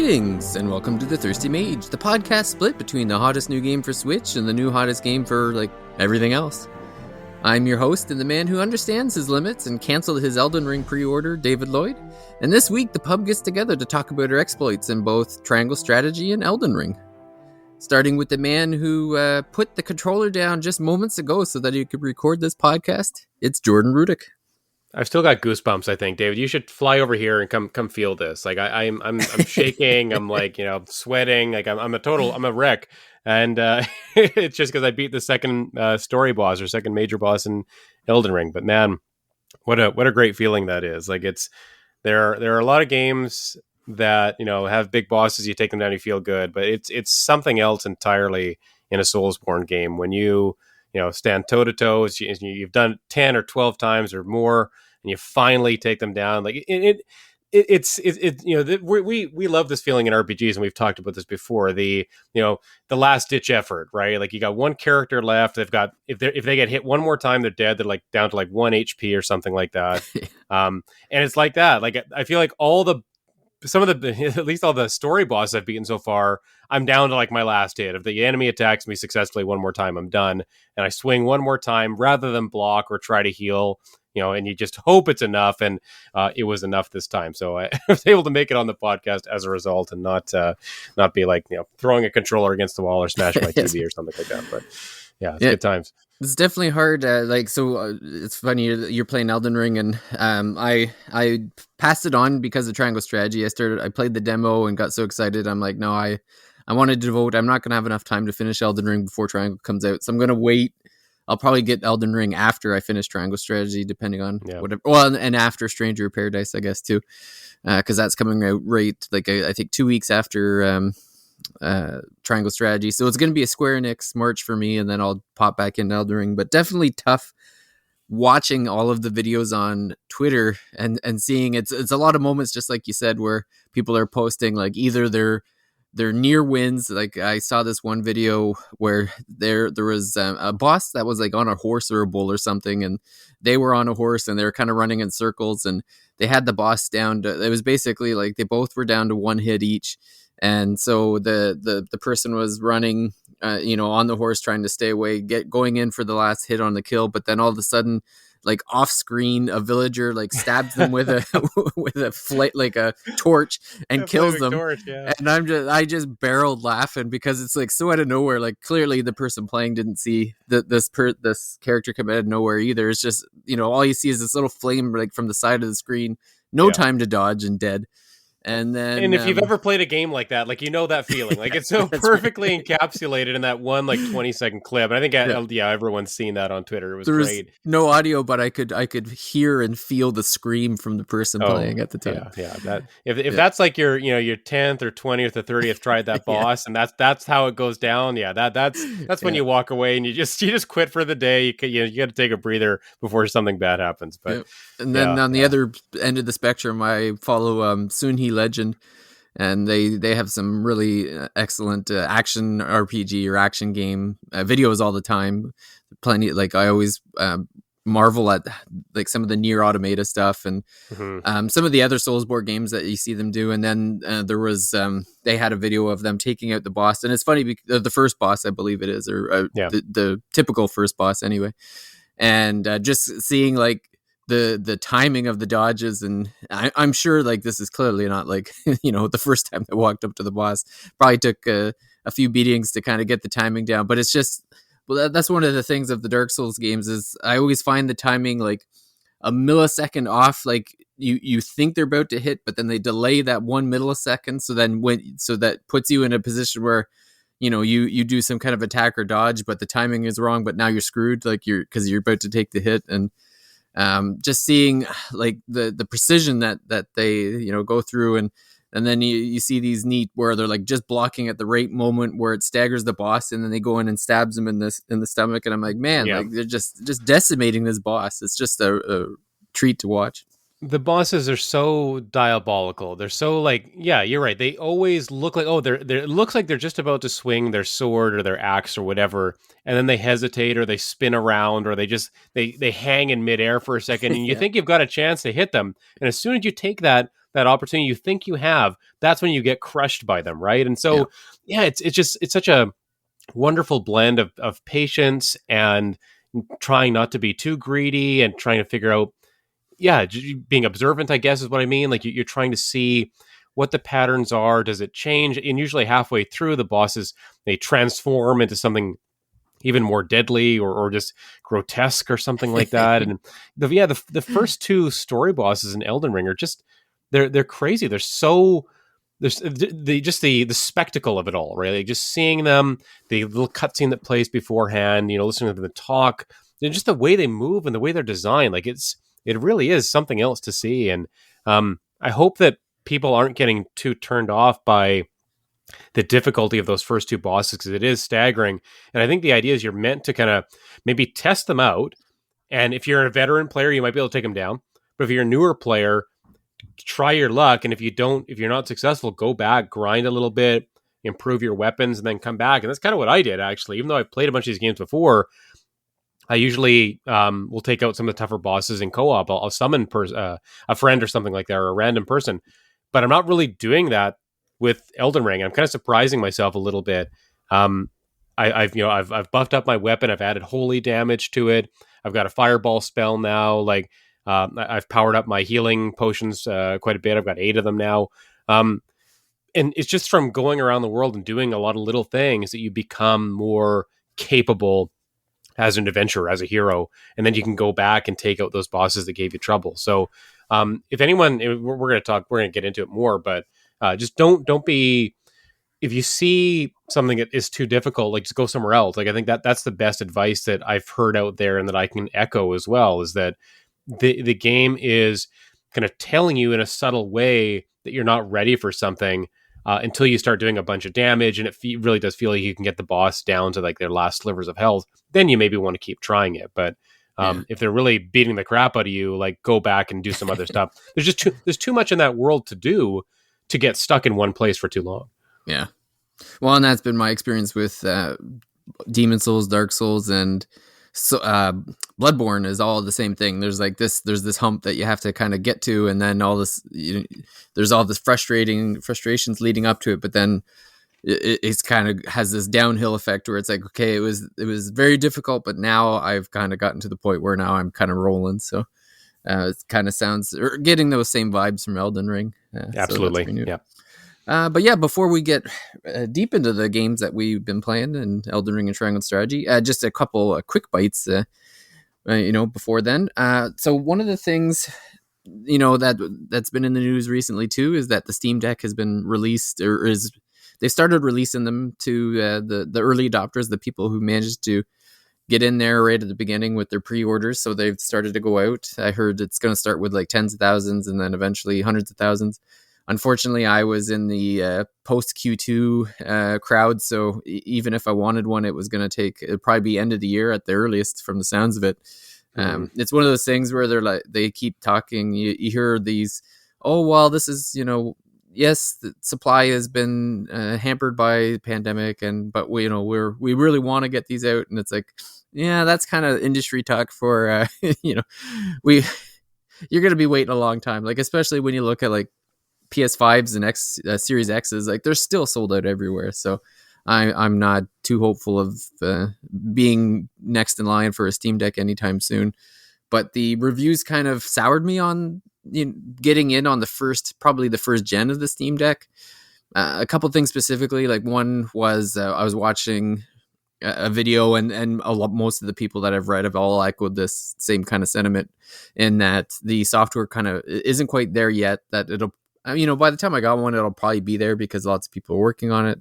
Greetings, and welcome to The Thirsty Mage, the podcast split between the hottest new game for Switch and the new hottest game for, everything else. I'm your host and the man who understands his limits and canceled his Elden Ring pre-order, David Lloyd. And this week, the pub gets together to talk about our exploits in both Triangle Strategy and Elden Ring. Starting with the man who put the controller down just moments ago so that he could record this podcast, it's Jordan Rudick. I've still got goosebumps, I think, David. You should fly over here and come feel this. I'm shaking. I'm sweating. I'm a wreck. And it's just because I beat the second story boss or second major boss in Elden Ring. But man, what a great feeling that is. There are a lot of games that, have big bosses, you take them down, you feel good, but it's something else entirely in a Soulsborne game when you stand toe to toe. You've done it 10 or 12 times or more, and you finally take them down. We love this feeling in RPGs, and we've talked about this before. The last ditch effort, right? You got one character left. They've got if they get hit one more time, they're dead. They're down to 1 HP or something like that. And it's like that. I feel like some of the at least all the story bosses I've beaten so far, I'm down to my last hit. If the enemy attacks me successfully one more time, I'm done. And I swing one more time rather than block or try to heal, and you just hope it's enough. And it was enough this time. So I was able to make it on the podcast as a result and not be throwing a controller against the wall or smashing my TV or something like that. But yeah, it's good times. It's definitely hard. It's funny you're playing Elden Ring, and I passed it on because of Triangle Strategy. I played the demo and got so excited. I'm like, no, I wanted to devote. I'm not going to have enough time to finish Elden Ring before Triangle comes out, so I'm going to wait. I'll probably get Elden Ring after I finish Triangle Strategy, depending on whatever. Well, and after Stranger of Paradise, I guess too, because that's coming out right I think 2 weeks after. Triangle Strategy, so it's going to be a Square Enix March for me, and then I'll pop back into Elden Ring. But definitely tough watching all of the videos on Twitter and seeing it's a lot of moments, just like you said, where people are posting either their near wins. I saw this one video where there was a boss that was on a horse or a bull or something, and they were on a horse and they were kind of running in circles, and they had the boss down to, it was basically they both were down to one hit each. And so the person was running, on the horse, trying to stay away, going in for the last hit on the kill. But then all of a sudden, off screen, a villager stabs them with a torch and kills them. Torch, yeah. And I just barreled laughing because it's so out of nowhere. Clearly the person playing didn't see this character come out of nowhere either. It's just all you see is this little flame from the side of the screen. No time to dodge and dead. And if you've ever played a game like that, that feeling, it's so perfectly encapsulated in that one 20-second clip. And I think everyone's seen that on Twitter. It was great. No audio, but I could hear and feel the scream from the person playing at the time. Yeah. That if that's your 10th or 20th or 30th tried that boss, and that's how it goes down. Yeah, that's when you walk away and you just quit for the day. You got to take a breather before something bad happens. But and then on the other end of the spectrum, I follow Sunhee Legend, and they have some really excellent action RPG or action game videos all the time. Plenty, I always marvel at some of the Nier Automata stuff and some of the other Soulsborne games that you see them do. And then there was they had a video of them taking out the boss, and it's funny because the first boss, I believe it is, or the typical first boss anyway, and just seeing the timing of the dodges, and I'm sure this is clearly not the first time I walked up to the boss. Probably took a few beatings to kind of get the timing down, but it's just, well, that's one of the things of the Dark Souls games is I always find the timing a millisecond off. You think they're about to hit, but then they delay that 1 millisecond, so that puts you in a position where you do some kind of attack or dodge, but the timing is wrong, but now you're screwed because you're about to take the hit. And just seeing the precision that they go through, and then you see these neat where they're just blocking at the right moment where it staggers the boss, and then they go in and stabs him in the stomach, and I'm man, they're just decimating this boss. It's just a treat to watch. The bosses are so diabolical. They're so you're right. They always look it looks like they're just about to swing their sword or their axe or whatever, and then they hesitate or they spin around or they hang in midair for a second, and you think you've got a chance to hit them, and as soon as you take that that opportunity you think you have, that's when you get crushed by them, right? And Yeah. so, yeah, it's such a wonderful blend of patience and trying not to be too greedy and trying to figure out, yeah, being observant, I guess is what I mean. Like you're trying to see what the patterns are. Does it change? And usually halfway through, the bosses, they transform into something even more deadly or just grotesque or something like that. And the first two story bosses in Elden Ring are just, they're crazy. They're so, there's the spectacle of it all, right? Like just seeing them, the little cutscene that plays beforehand, listening to them talk, and just the way they move and the way they're designed, like it really is something else to see. And I hope that people aren't getting too turned off by the difficulty of those first two bosses, because it is staggering. And I think the idea is you're meant to kind of maybe test them out. And if you're a veteran player, you might be able to take them down. But if you're a newer player, try your luck. And if you're not successful, go back, grind a little bit, improve your weapons, and then come back. And that's kind of what I did, actually. Even though I've played a bunch of these games before, I usually will take out some of the tougher bosses in co-op. I'll summon a friend or something like that, or a random person. But I'm not really doing that with Elden Ring. I'm kind of surprising myself a little bit. I've buffed up my weapon. I've added holy damage to it. I've got a fireball spell now. Like I've powered up my healing potions quite a bit. I've got 8 of them now. And it's just from going around the world and doing a lot of little things that you become more capable as an adventurer, as a hero, and then you can go back and take out those bosses that gave you trouble. So, if anyone, we're going to get into it more, but just don't be. If you see something that is too difficult, like just go somewhere else. Like I think that's the best advice that I've heard out there, and that I can echo as well, is that the game is kind of telling you in a subtle way that you're not ready for something. Until you start doing a bunch of damage, and it really does feel like you can get the boss down to like their last slivers of health, then you maybe want to keep trying it. But if they're really beating the crap out of you, like go back and do some other stuff. There's too much in that world to do to get stuck in one place for too long. Yeah. Well, and that's been my experience with Demon Souls, Dark Souls, and so Bloodborne is all the same thing. There's this hump that you have to kind of get to, and then all this, there's all this frustrations leading up to it, but then it's kind of has this downhill effect where it's like, okay, it was very difficult, but now I've kind of gotten to the point where now I'm kind of rolling. So it kind of sounds, or getting those same vibes from Elden Ring. Absolutely. So yeah. But yeah, before we get deep into the games that we've been playing in Elden Ring and Triangle Strategy, just a couple quick bites, before then. So one of the things, that's been in the news recently too, is that the Steam Deck has been released, or they started releasing them to the early adopters, the people who managed to get in there right at the beginning with their pre-orders. So they've started to go out. I heard it's going to start with like tens of thousands and then eventually hundreds of thousands. Unfortunately, I was in the post Q2 crowd, so even if I wanted one, it was going to it'd probably be end of the year at the earliest, from the sounds of it. It's one of those things where they keep talking. You hear these, oh well, this is yes, the supply has been hampered by the pandemic, but we really want to get these out, and it's like, yeah, that's kind of industry talk for you're going to be waiting a long time, like especially when you look at like PS5s and Series X's, like they're still sold out everywhere. So I'm not too hopeful of being next in line for a Steam Deck anytime soon. But the reviews kind of soured me on getting in on probably the first gen of the Steam Deck. A couple things specifically, like one was I was watching a video, and most of the people that I've read have all echoed this same kind of sentiment, in that the software kind of isn't quite there yet, that it'll, by the time I got one, it'll probably be there because lots of people are working on it,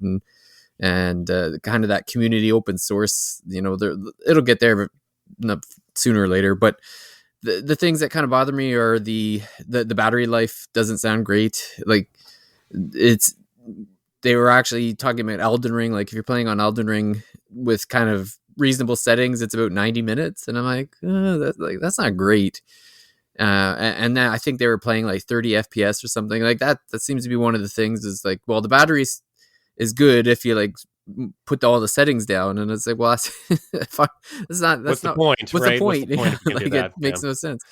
and kind of that community open source, it'll get there sooner or later. But the things that kind of bother me are the battery life doesn't sound great. Like they were actually talking about Elden Ring. Like if you're playing on Elden Ring with kind of reasonable settings, it's about 90 minutes. And I'm like, that's not great. And then I think they were playing like 30 FPS or something like that. That seems to be one of the things, is like, well, the battery is good if you like put all the settings down, and it's like, well, What's that's the not point, what's the right? What's the point? point Yeah, if you can do like it that? Yeah. makes no sense.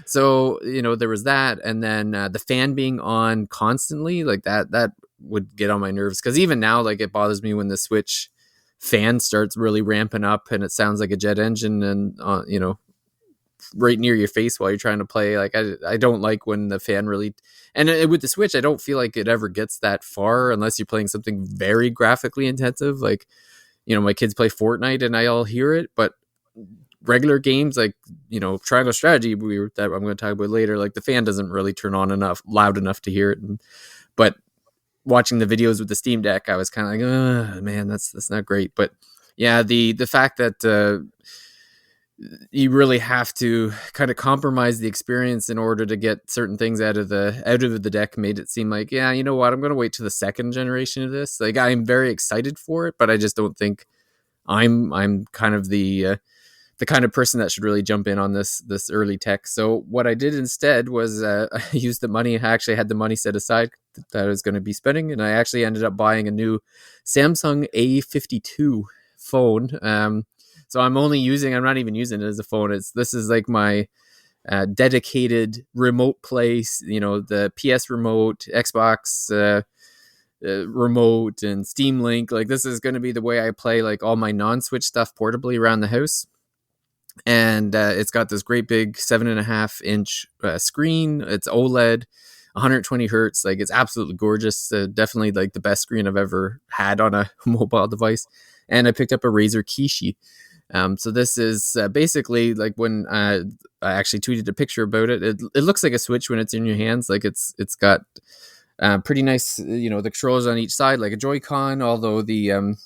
So there was that, and then the fan being on constantly, like that would get on my nerves, because even now, like, it bothers me when the Switch fan starts really ramping up and it sounds like a jet engine, and right near your face while you're trying to play. Like, I don't like when the fan really, and with the Switch, I don't feel like it ever gets that far unless you're playing something very graphically intensive. Like, my kids play Fortnite and I all hear it, but regular games like, Triangle Strategy, that I'm going to talk about later, like the fan doesn't really turn on enough loud enough to hear it. But watching the videos with the Steam Deck, I was kind of like, man, that's not great. But yeah, the fact that you really have to kind of compromise the experience in order to get certain things out of the deck made it seem like, yeah, you know what, I'm going to wait to the second generation of this. Like, I'm very excited for it, but I just don't think I'm kind of the kind of person that should really jump in on this early tech. So what I did instead was I used the money. I actually had the money set aside that I was going to be spending, and I actually ended up buying a new Samsung A52 phone. So I'm not even using it as a phone. This is like my dedicated remote place. The PS remote, Xbox remote, and Steam Link. Like, this is going to be the way I play like all my non-Switch stuff portably around the house. And it's got this great big 7.5-inch screen. It's OLED, 120 hertz. Like, it's absolutely gorgeous. Definitely like the best screen I've ever had on a mobile device. And I picked up a Razer Kishi. So this is basically like when I actually tweeted a picture about it. It looks like a Switch when it's in your hands. Like, it's got pretty nice, the controls on each side, like a Joy-Con. Although the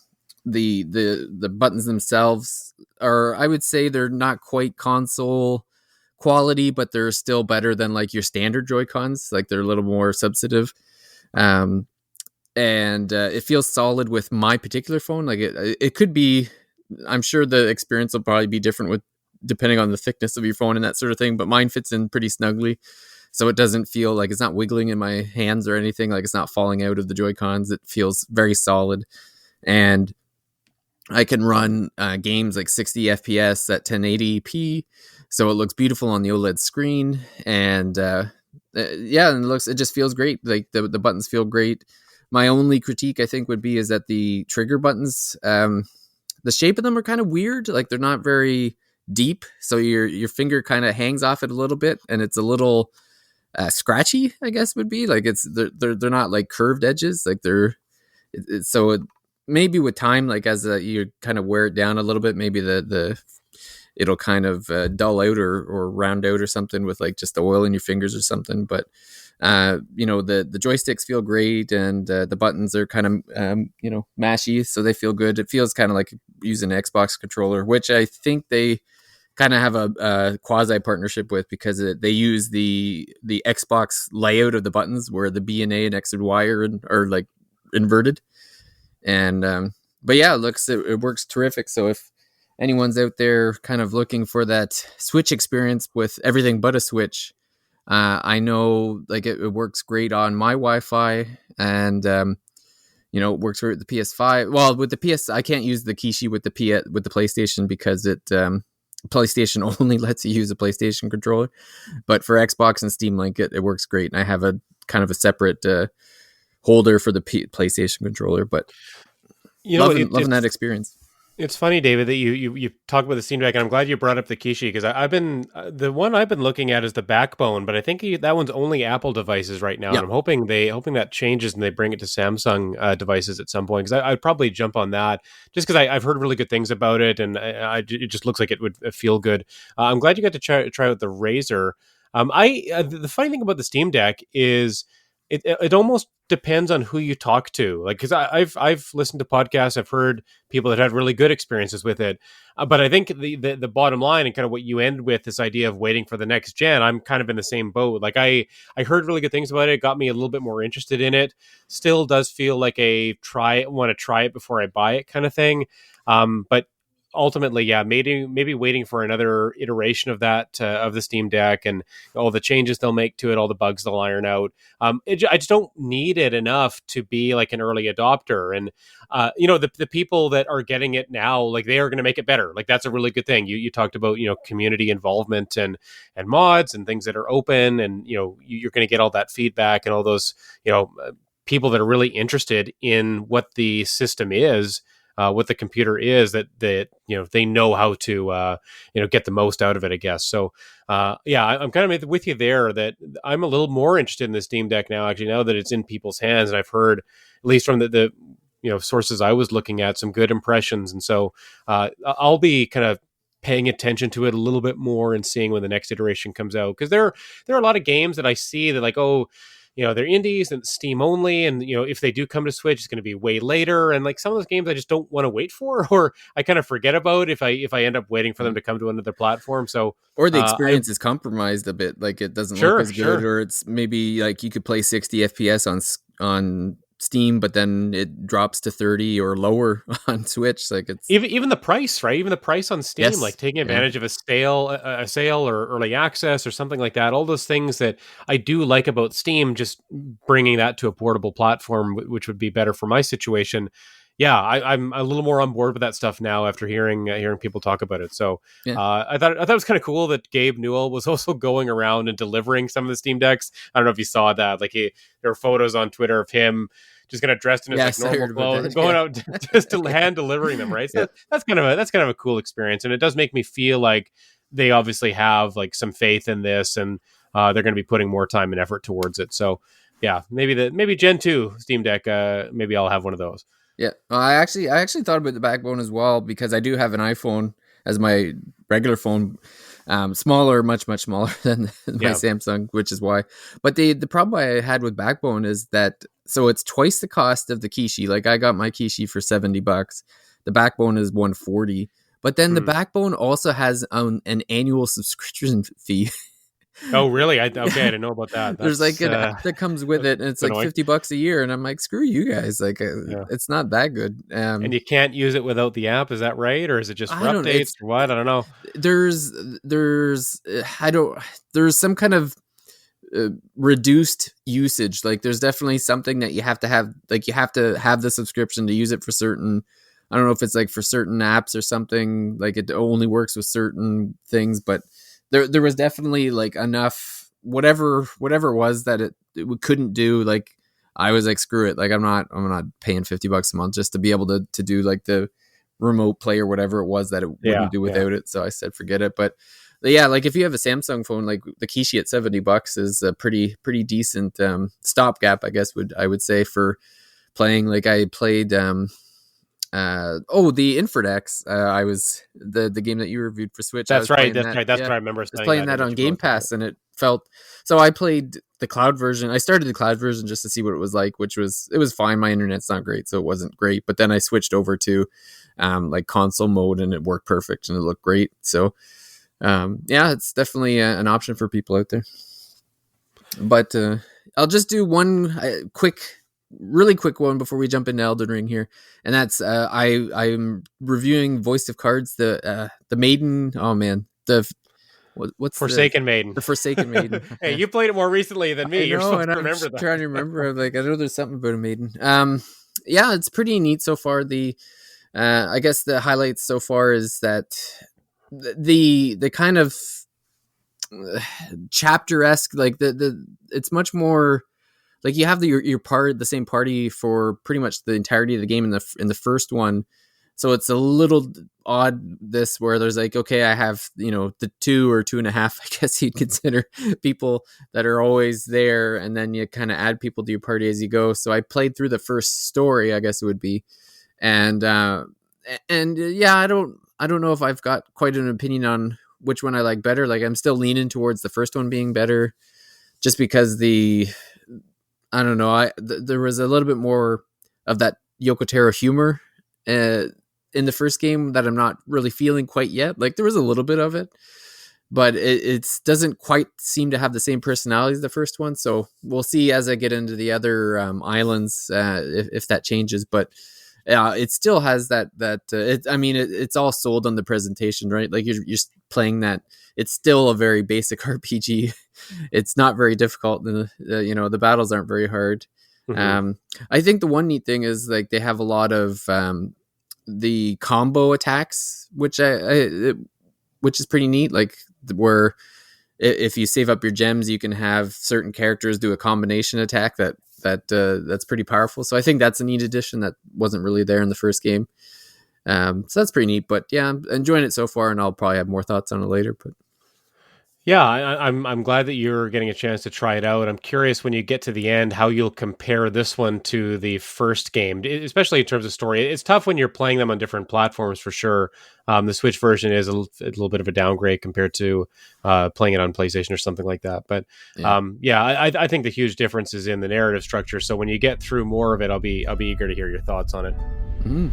buttons themselves are, I would say, they're not quite console quality, but they're still better than like your standard Joy-Cons. Like, they're a little more substantive. And it feels solid with my particular phone. Like, it could be, I'm sure the experience will probably be different depending on the thickness of your phone and that sort of thing, but mine fits in pretty snugly. So it doesn't feel like it's not wiggling in my hands or anything. Like, it's not falling out of the Joy-Cons. It feels very solid. And I can run games like 60 FPS at 1080p. So it looks beautiful on the OLED screen. And yeah, and it just feels great. Like, the buttons feel great. My only critique, I think, would be is that the trigger buttons, the shape of them are kind of weird. Like, they're not very deep. So your finger kind of hangs off it a little bit, and it's a little scratchy, I guess would be. Like, they're not like curved edges. Like, maybe with time, like, as you kind of wear it down a little bit, maybe it'll kind of dull out or round out or something with like just the oil in your fingers or something. But the joysticks feel great, and the buttons are kind of mashy, so they feel good. It feels kind of like using an Xbox controller, which I think they kind of have a quasi partnership with, because they use the Xbox layout of the buttons, where the B and A and X and Y are like inverted. And but yeah, it works terrific. So if anyone's out there kind of looking for that Switch experience with everything but a Switch, I know, like, it works great on my Wi-Fi, and it works great with the PS5. Well, with the PS, I can't use the Kishi with the PlayStation, because PlayStation only lets you use a PlayStation controller. But for Xbox and Steam Link, it works great, and I have a kind of a separate holder for the PlayStation controller. But loving that experience. It's funny, David, that you talk about the Steam Deck, and I'm glad you brought up the Kishi, because I've been the one I've been looking at is the Backbone, but I think that one's only Apple devices right now, Yeah. and I'm hoping that changes and they bring it to Samsung devices at some point, because I'd probably jump on that just because I've heard really good things about it, and it just looks like it would feel good. I'm glad you got to try out the Razer. The funny thing about the Steam Deck is it almost depends on who you talk to. Like, because I've listened to podcasts, I've heard people that had really good experiences with it, but I think the bottom line, and kind of what you end with, this idea of waiting for the next gen, I'm kind of in the same boat. Like, I heard really good things about it. It got me a little bit more interested in it. Still does feel like want to try it before I buy it kind of thing. But ultimately, yeah, maybe waiting for another iteration of that of the Steam Deck and all the changes they'll make to it, all the bugs they'll iron out. I just don't need it enough to be like an early adopter. And the people that are getting it now, like they are going to make it better. Like that's a really good thing. You talked about community involvement and mods and things that are open, and you're going to get all that feedback and all those people that are really interested in what the system is, what the computer is, that they know how to get the most out of it, I guess. So I'm kind of with you there, that I'm a little more interested in the Steam Deck now, actually, now that it's in people's hands, and I've heard, at least from the sources I was looking at, some good impressions. And so I'll be kind of paying attention to it a little bit more and seeing when the next iteration comes out, because there are a lot of games that I see that, like, oh, they're indies and Steam only, and if they do come to Switch, it's going to be way later. And like some of those games I just don't want to wait for, or I kind of forget about if I end up waiting for them to come to another platform. So or the experience is compromised a bit, like it doesn't look as good, or it's maybe like you could play 60 FPS on Steam, but then it drops to 30 or lower on Switch. Like it's even the price, right? Even the price on Steam, yes, like taking advantage of a sale or early access or something like that. All those things that I do like about Steam, just bringing that to a portable platform, which would be better for my situation. Yeah, I'm a little more on board with that stuff now after hearing people talk about it. So yeah. I thought it was kind of cool that Gabe Newell was also going around and delivering some of the Steam Decks. I don't know if you saw that. Like there were photos on Twitter of him just kind of dressed in his normal clothes and going out just to hand delivering them, right? So that's kind of a cool experience, and it does make me feel like they obviously have like some faith in this, and they're going to be putting more time and effort towards it. So yeah, maybe Gen 2 Steam Deck, maybe I'll have one of those. Yeah, I actually thought about the Backbone as well, because I do have an iPhone as my regular phone, smaller, much smaller than my Samsung, which is why. But the problem I had with Backbone is that, so it's twice the cost of the Kishi. Like I got my Kishi for $70. The Backbone is $140, but then the Backbone also has an annual subscription fee. Oh, really? I didn't know about that. There's like an app that comes with it, and it's like $50 a year, and I'm like, screw you guys, like it's not that good. And you can't use it without the app, is that right? Or is it just for updates or what? I don't know. There's some kind of reduced usage. Like there's definitely something that you have to have, like you have to have the subscription to use it for certain, I don't know if it's like for certain apps or something, like it only works with certain things, but there was definitely like enough, whatever it was that it couldn't do. Like I was like, screw it. Like I'm not paying $50 a month just to be able to do like the remote play or whatever it was that it wouldn't do without it. So I said, forget it. But yeah, like if you have a Samsung phone, like the Kishi at $70 is a pretty decent stopgap, I guess I would say, for playing. Like I played the Infrared X. I was the game that you reviewed for Switch. That's right. That's what I remember. I was playing that on Game Pass, and it felt so. I played the cloud version. I started the cloud version just to see what it was like, it was fine. My internet's not great, so it wasn't great. But then I switched over to like console mode, and it worked perfect, and it looked great. So it's definitely an option for people out there. But I'll just do one really quick one before we jump into Elden Ring here, and that's I'm reviewing Voice of Cards, the Maiden. Oh man, what's Forsaken Maiden? The Forsaken Maiden. Hey, you played it more recently than me. You're supposed to remember that. Trying to remember. I'm like, I know there's something about a Maiden. It's pretty neat so far. I guess the highlights so far is that the kind of chapter-esque, like it's much more like you have the same party for pretty much the entirety of the game in the first one. So it's a little odd where there's like, okay, I have, the 2 or 2.5, I guess you'd consider, people that are always there. And then you kind of add people to your party as you go. So I played through the first story, I guess it would be. And I don't know if I've got quite an opinion on which one I like better. Like I'm still leaning towards the first one being better, just because I don't know. There was a little bit more of that Yoko Taro humor in the first game that I'm not really feeling quite yet. Like there was a little bit of it, but it doesn't quite seem to have the same personality as the first one. So we'll see as I get into the other islands if that changes. But it still has I mean, it's all sold on the presentation, right? Like you're just playing that. It's still a very basic RPG. It's not very difficult. The battles aren't very hard. Mm-hmm. Um, I think the one neat thing is like they have a lot of the combo attacks, which is pretty neat. Like where if you save up your gems, you can have certain characters do a combination attack that's pretty powerful. So I think that's a neat addition that wasn't really there in the first game. So that's pretty neat. But yeah, I'm enjoying it so far, and I'll probably have more thoughts on it later. But Yeah, I'm glad that you're getting a chance to try it out. I'm curious when you get to the end how you'll compare this one to the first game, especially in terms of story. It's tough when you're playing them on different platforms for sure. The Switch version is a little bit of a downgrade compared to playing it on PlayStation or something like that. But yeah. I think the huge difference is in the narrative structure. So when you get through more of it, I'll be eager to hear your thoughts on it. Mm.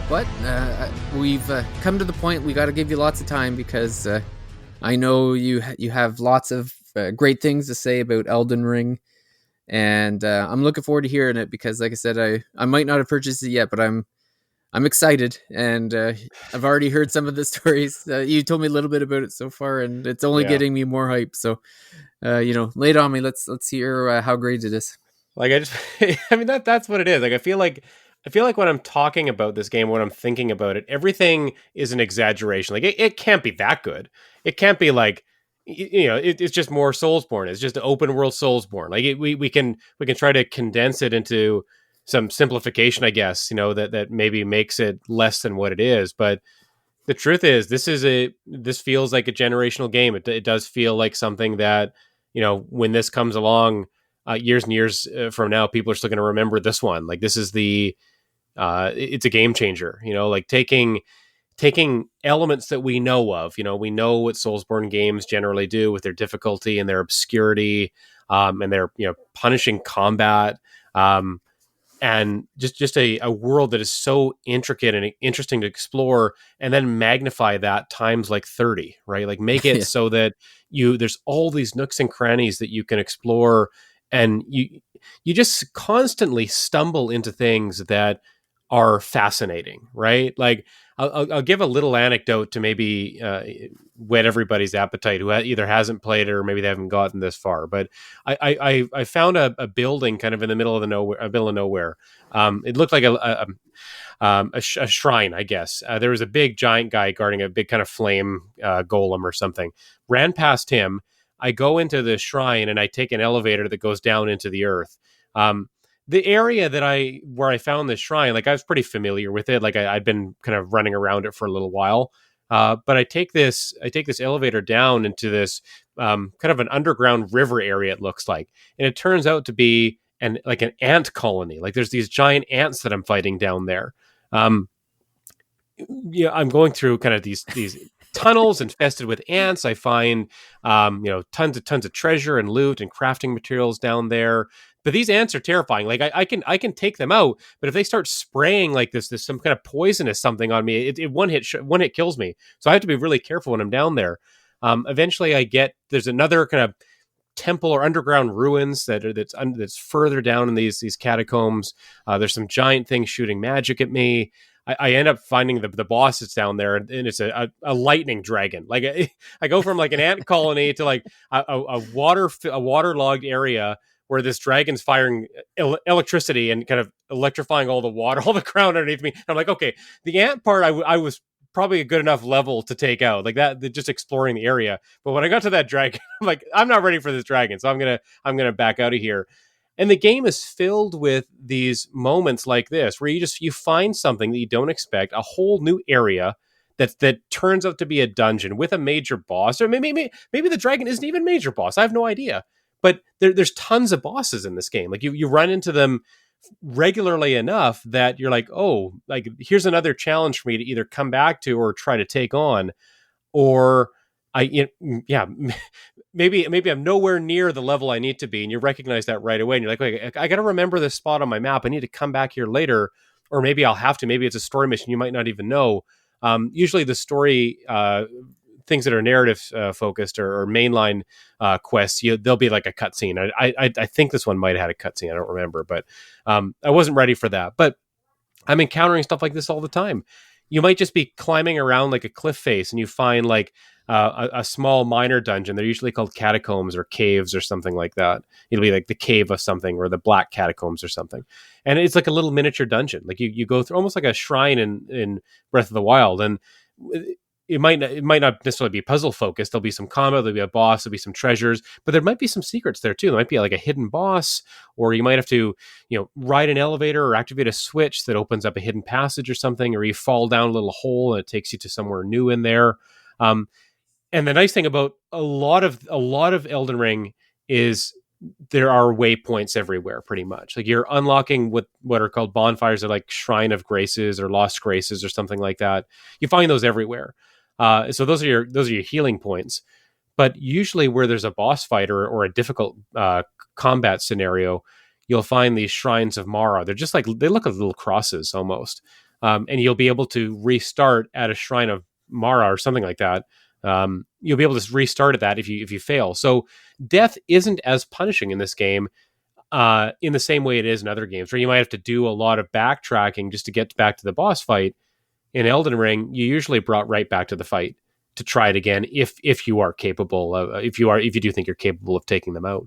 But we've come to the point we got to give you lots of time because I know you have lots of great things to say about Elden Ring, and I'm looking forward to hearing it because, like I said, I might not have purchased it yet, but I'm excited, and I've already heard some of the stories. You told me a little bit about it so far, and it's only Yeah. getting me more hype. So, lay it on me. Let's hear how great it is. Like I just, I mean that's what it is. Like I feel like when I'm talking about this game, when I'm thinking about it, everything is an exaggeration. Like it can't be that good. It can't be like, it's just more Soulsborne. It's just an open world Soulsborne. Like we can try to condense it into some simplification, I guess. That maybe makes it less than what it is. But the truth is, this feels like a generational game. It does feel like something that when this comes along. Years and years from now, people are still going to remember this one. Like this is it's a game changer. Like taking elements that we know of. We know what Soulsborne games generally do with their difficulty and their obscurity, and their punishing combat, and just a world that is so intricate and interesting to explore, and then magnify that times like 30, right? Like make it Yeah. so that there's all these nooks and crannies that you can explore, and you just constantly stumble into things that are fascinating, right? Like I'll give a little anecdote to maybe whet everybody's appetite who either hasn't played it or maybe they haven't gotten this far. But I found a building kind of in the middle of nowhere. It looked like a shrine, I guess. There was a big giant guy guarding a big kind of flame golem or something. Ran past him. I go into the shrine and I take an elevator that goes down into the earth. The area where I found this shrine, like I was pretty familiar with it. Like I'd been kind of running around it for a little while. But I take this elevator down into this kind of an underground river area. It looks like, and it turns out to be an ant colony. Like there's these giant ants that I'm fighting down there. I'm going through kind of these tunnels infested with ants. I find tons of treasure and loot and crafting materials down there. But these ants are terrifying. Like I can take them out, but if they start spraying like this some kind of poisonous something on me, it one hit kills me. So I have to be really careful when I'm down there. Eventually, there's another kind of temple or underground ruins that's further down in these catacombs. There's some giant things shooting magic at me. I end up finding the boss that's down there, and it's a lightning dragon. Like I go from like an ant colony to like a waterlogged area where this dragon's firing electricity and kind of electrifying all the water, all the ground underneath me. And I'm like, okay, the ant part, I was probably a good enough level to take out, like that, just exploring the area. But when I got to that dragon, I'm like, I'm not ready for this dragon, so I'm gonna back out of here. And the game is filled with these moments like this, where you find something that you don't expect, a whole new area that turns out to be a dungeon with a major boss, or maybe the dragon isn't even major boss. I have no idea. But there's tons of bosses in this game. Like you run into them regularly enough that you're like, oh, like here's another challenge for me to either come back to or try to take on, or yeah, maybe I'm nowhere near the level I need to be, and you recognize that right away, and you're like, wait, I got to remember this spot on my map. I need to come back here later, or maybe I'll have to. Maybe it's a story mission you might not even know. Usually, the story things that are narrative focused or mainline quests, there'll be like a cutscene. I think this one might have had a cutscene. I don't remember, but I wasn't ready for that. But I'm encountering stuff like this all the time. You might just be climbing around like a cliff face and you find like a small minor dungeon. They're usually called catacombs or caves or something like that. It'll be like the cave of something or the black catacombs or something. And it's like a little miniature dungeon. Like you go through almost like a shrine in Breath of the Wild. And it might not necessarily be puzzle focused. There'll be some combat, there'll be a boss, there'll be some treasures, but there might be some secrets there too. There might be like a hidden boss, or you might have to, ride an elevator or activate a switch that opens up a hidden passage or something, or you fall down a little hole and it takes you to somewhere new in there. And the nice thing about a lot of Elden Ring is there are waypoints everywhere, pretty much. Like you're unlocking what are called bonfires, or like Shrine of Graces or Lost Graces or something like that. You find those everywhere. So those are your healing points. But usually where there's a boss fight or a difficult combat scenario, you'll find these shrines of Mara. They're just like, they look like little crosses almost. And you'll be able to restart at a shrine of Mara or something like that. You'll be able to restart at that if you fail. So death isn't as punishing in this game in the same way it is in other games, where you might have to do a lot of backtracking just to get back to the boss fight. In Elden Ring, you usually brought right back to the fight to try it again if you are capable of, if you do think you're capable of taking them out.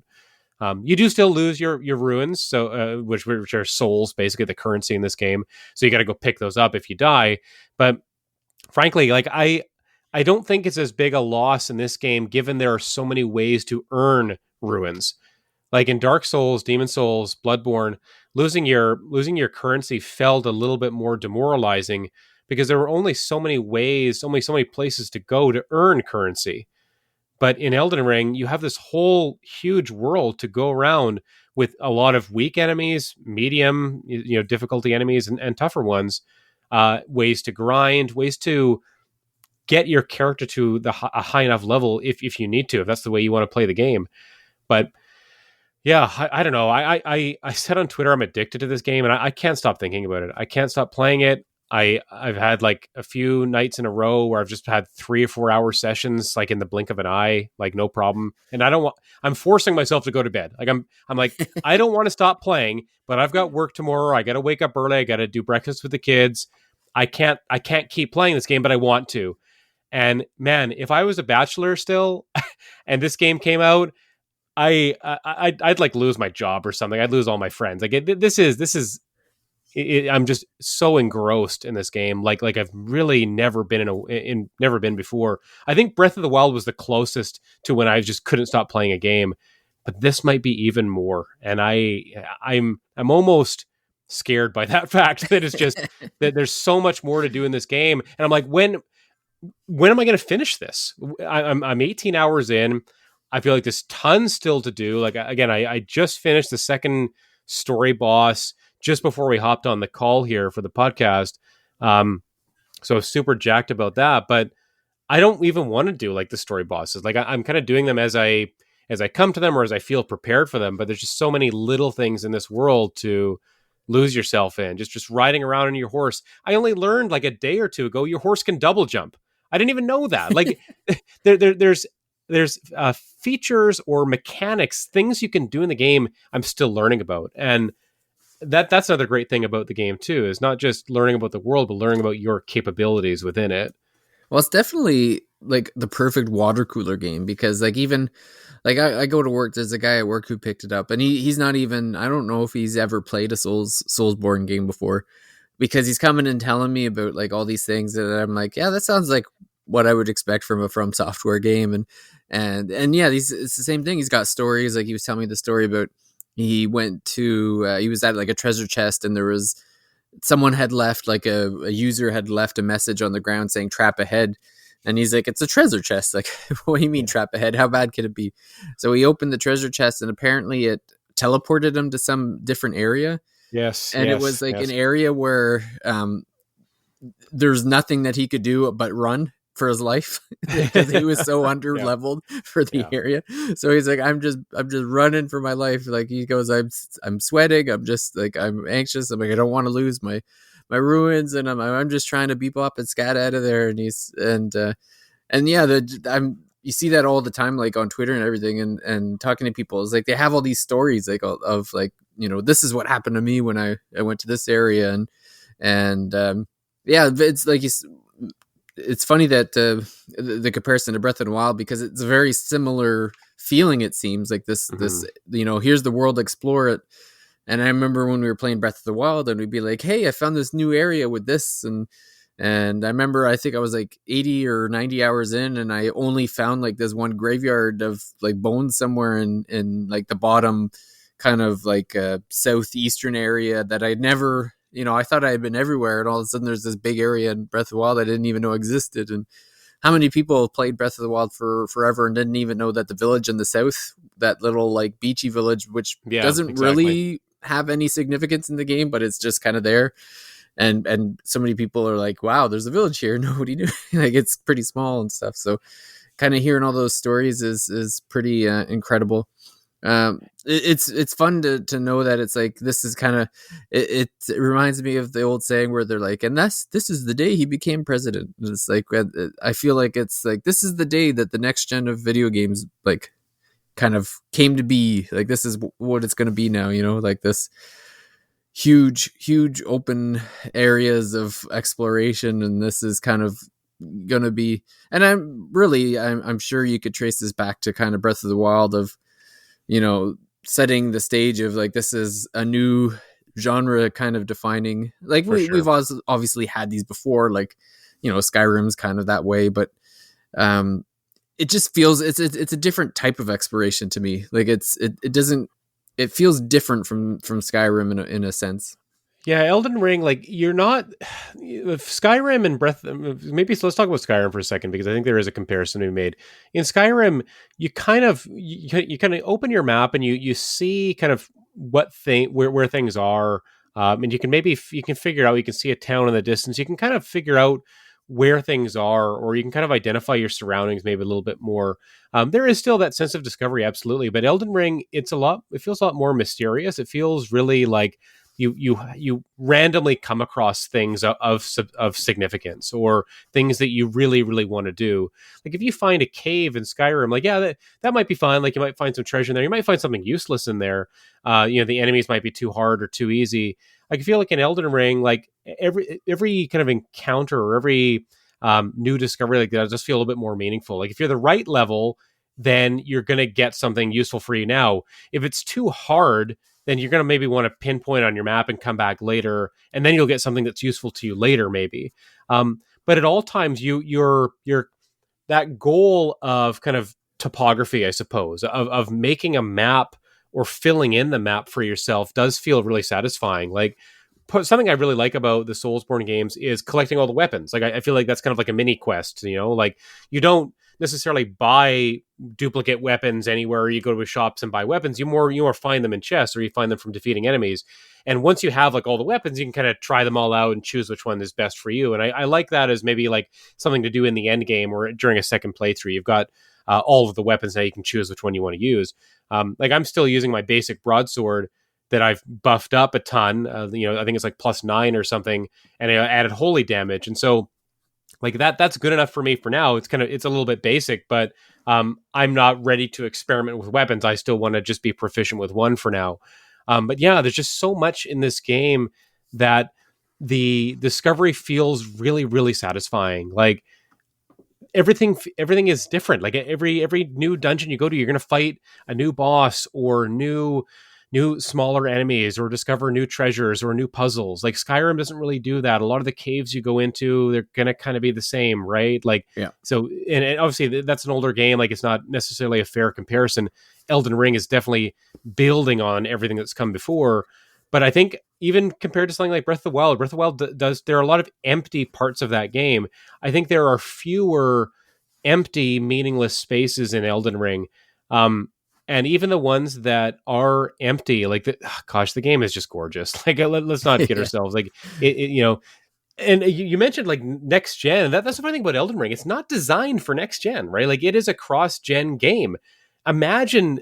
You do still lose your ruins, so which are souls, basically the currency in this game. So you got to go pick those up if you die. But frankly, like I don't think it's as big a loss in this game, given there are so many ways to earn ruins. Like in Dark Souls, Demon Souls, Bloodborne, losing your currency felt a little bit more demoralizing because there were only so many ways, only so many places to go to earn currency. But in Elden Ring, you have this whole huge world to go around with a lot of weak enemies, medium, difficulty enemies, and tougher ones. Ways to grind, ways to get your character to a high enough level if you need to, if that's the way you want to play the game. But yeah, I don't know. I said on Twitter I'm addicted to this game, and I can't stop thinking about it. I can't stop playing it. I've had like a few nights in a row where I've just had 3 or 4 hour sessions, like in the blink of an eye, like no problem. And I'm forcing myself to go to bed. Like I'm like, I don't want to stop playing, but I've got work tomorrow. I got to wake up early. I got to do breakfast with the kids. I can't keep playing this game, but I want to. And man, if I was a bachelor still and this game came out, I'd like lose my job or something. I'd lose all my friends. Like this is I'm just so engrossed in this game. Like I've really never been never been before. I think Breath of the Wild was the closest to when I just couldn't stop playing a game, but this might be even more. And I'm almost scared by that fact that it's just that there's so much more to do in this game. And I'm like, when am I going to finish this? I'm 18 hours in. I feel like there's tons still to do. Like, again, I just finished the second story boss just before we hopped on the call here for the podcast. So super jacked about that, but I don't even want to do like the story bosses. Like I'm kind of doing them as I come to them or as I feel prepared for them. But there's just so many little things in this world to lose yourself in. Just riding around on your horse. I only learned like a day or two ago, your horse can double jump. I didn't even know that. Like there's features or mechanics, things you can do in the game I'm still learning about. And that's another great thing about the game too, is not just learning about the world, but learning about your capabilities within it. Well, it's definitely like the perfect water cooler game, because like even like I go to work, there's a guy at work who picked it up, and he's not even, I don't know if he's ever played a Soulsborne game before, because he's coming and telling me about like all these things that I'm like, yeah, that sounds like what I would expect from a From Software game. And yeah, it's the same thing. He's got stories. Like he was telling me the story about, he went to, he was at like a treasure chest, and there was, someone had left, like a user had left a message on the ground saying trap ahead. And he's like, it's a treasure chest. Like, what do you mean trap ahead? How bad could it be? So he opened the treasure chest, and apparently it teleported him to some different area. Yes, and it was yes, like an yes. area where there's nothing that he could do but run for his life because he was so under Yeah, leveled for the yeah. area. So he's like, I'm just running for my life. Like he goes, I'm sweating. I'm just like, I'm anxious. I'm like, I don't want to lose my ruins, and I'm just trying to bebop and scat out of there. And and yeah, I'm you see that all the time, like on Twitter and everything, and talking to people. It's like they have all these stories, like of like, this is what happened to me when I went to this area, and yeah, it's like it's funny that the comparison to Breath of the Wild, because it's a very similar feeling. It seems like this Hmm. here's the world, explore it. And I remember when we were playing Breath of the Wild, and we'd be like, "Hey, I found this new area with this," and I remember I think I was like 80 or 90 hours in, and I only found like this one graveyard of like bones somewhere in like the bottom kind of like southeastern area that I'd never, I thought I had been everywhere, and all of a sudden there's this big area in Breath of the Wild I didn't even know existed. And how many people played Breath of the Wild for forever and didn't even know that the village in the south, that little like beachy village, which Yeah, doesn't exactly. really have any significance in the game, but it's just kind of there. And so many people are like, wow, there's a village here, nobody knew. Like it's pretty small and stuff. So kind of hearing all those stories is pretty incredible. It's fun to know that it's like, this is kind of it reminds me of the old saying where they're like, and this is the day he became president. And it's like, I feel like it's like, this is the day that the next gen of video games like kind of came to be. Like this is what it's going to be now, like this huge open areas of exploration, and this is kind of going to be. And I'm sure you could trace this back to kind of Breath of the Wild of, setting the stage of like, this is a new genre kind of defining. Like For we've sure. also obviously had these before, like, Skyrim's kind of that way, but um it just feels it's a different type of exploration to me. Like it doesn't, it feels different from Skyrim in a sense. Yeah, Elden Ring, like you're not if Skyrim and Breath. Maybe so let's talk about Skyrim for a second because I think there is a comparison to be made. In Skyrim, you kind of open your map and you see kind of where things are, and you can you can figure out, you can see a town in the distance. You can kind of figure out where things are, or you can kind of identify your surroundings maybe a little bit more. There is still that sense of discovery, absolutely, but Elden Ring, it feels a lot more mysterious. It feels really like you randomly come across things of significance, or things that you really want to do. Like if you find a cave in Skyrim, like, yeah, that might be fun. Like you might find some treasure in there. You might find something useless in there. The enemies might be too hard or too easy. Like I feel like in Elden Ring, like every kind of encounter or every new discovery like that just feel a little bit more meaningful. Like if you're the right level, then you're going to get something useful for you now. If it's too hard, then you're going to maybe want to pinpoint on your map and come back later, and then you'll get something that's useful to you later, maybe. But at all times, you're that goal of kind of topography, I suppose, of making a map or filling in the map for yourself does feel really satisfying. Like something I really like about the Soulsborne games is collecting all the weapons. Like I feel like that's kind of like a mini quest, like you don't necessarily buy duplicate weapons anywhere. You go to shops and buy weapons. You more find them in chests, or you find them from defeating enemies. And once you have like all the weapons, you can kind of try them all out and choose which one is best for you. And I like that as maybe like something to do in the end game or during a second playthrough. You've got all of the weapons now. You can choose which one you want to use. Like I'm still using my basic broadsword that I've buffed up a ton. I think it's like +9 or something, and I added holy damage. And so like that's good enough for me for now. It's a little bit basic, but I'm not ready to experiment with weapons. I still want to just be proficient with one for now. But yeah, there's just so much in this game that the discovery feels really satisfying. Like everything is different. Like every new dungeon you go to, you're going to fight a new boss or new smaller enemies, or discover new treasures or new puzzles. Like Skyrim doesn't really do that. A lot of the caves you go into, they're going to kind of be the same, right? Like, Yeah. so, and obviously that's an older game. Like it's not necessarily a fair comparison. Elden Ring is definitely building on everything that's come before. But I think even compared to something like Breath of the Wild, there are a lot of empty parts of that game. I think there are fewer empty, meaningless spaces in Elden Ring. and even the ones that are empty, like gosh, the game is just gorgeous. Like let's not kid Yeah. ourselves. Like you know, and you mentioned like next gen. That's the funny thing about Elden Ring. It's not designed for next gen, right? Like it is a cross gen game. Imagine,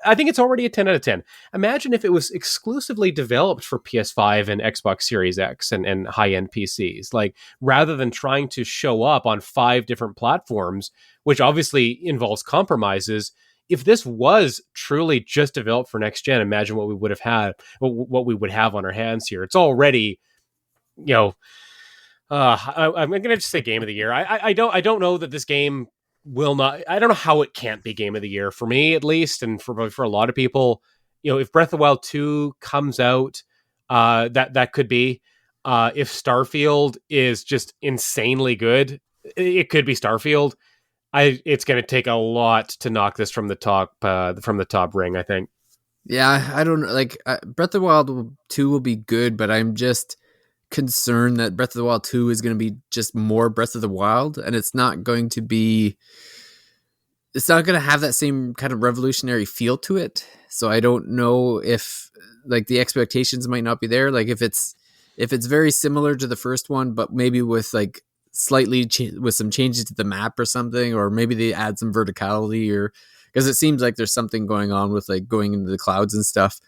I think it's already a 10 out of 10. Imagine if it was exclusively developed for PS5 and Xbox Series X and high end PCs. Like rather than trying to show up on 5 different platforms, which obviously involves compromises. If this was truly just developed for next gen, imagine what we would have had, what we would have on our hands here. It's already, you know, I'm going to just say game of the year. I don't know that this game will not. I don't know how it can't be game of the year for me at least, and for a lot of people. You know, if Breath of the Wild 2 comes out, that could be. If Starfield is just insanely good, it could be Starfield. It's going to take a lot to knock this from the top ring, I think. Yeah, I don't know. Like Breath of the Wild 2 will be good, but I'm just concerned that Breath of the Wild 2 is going to be just more Breath of the Wild, and it's not going to have that same kind of revolutionary feel to it. So I don't know if like the expectations might not be there. Like if it's very similar to the first one, but maybe with like slightly with some changes to the map or something, or maybe they add some verticality, or because it seems like there's something going on with like going into the clouds and stuff.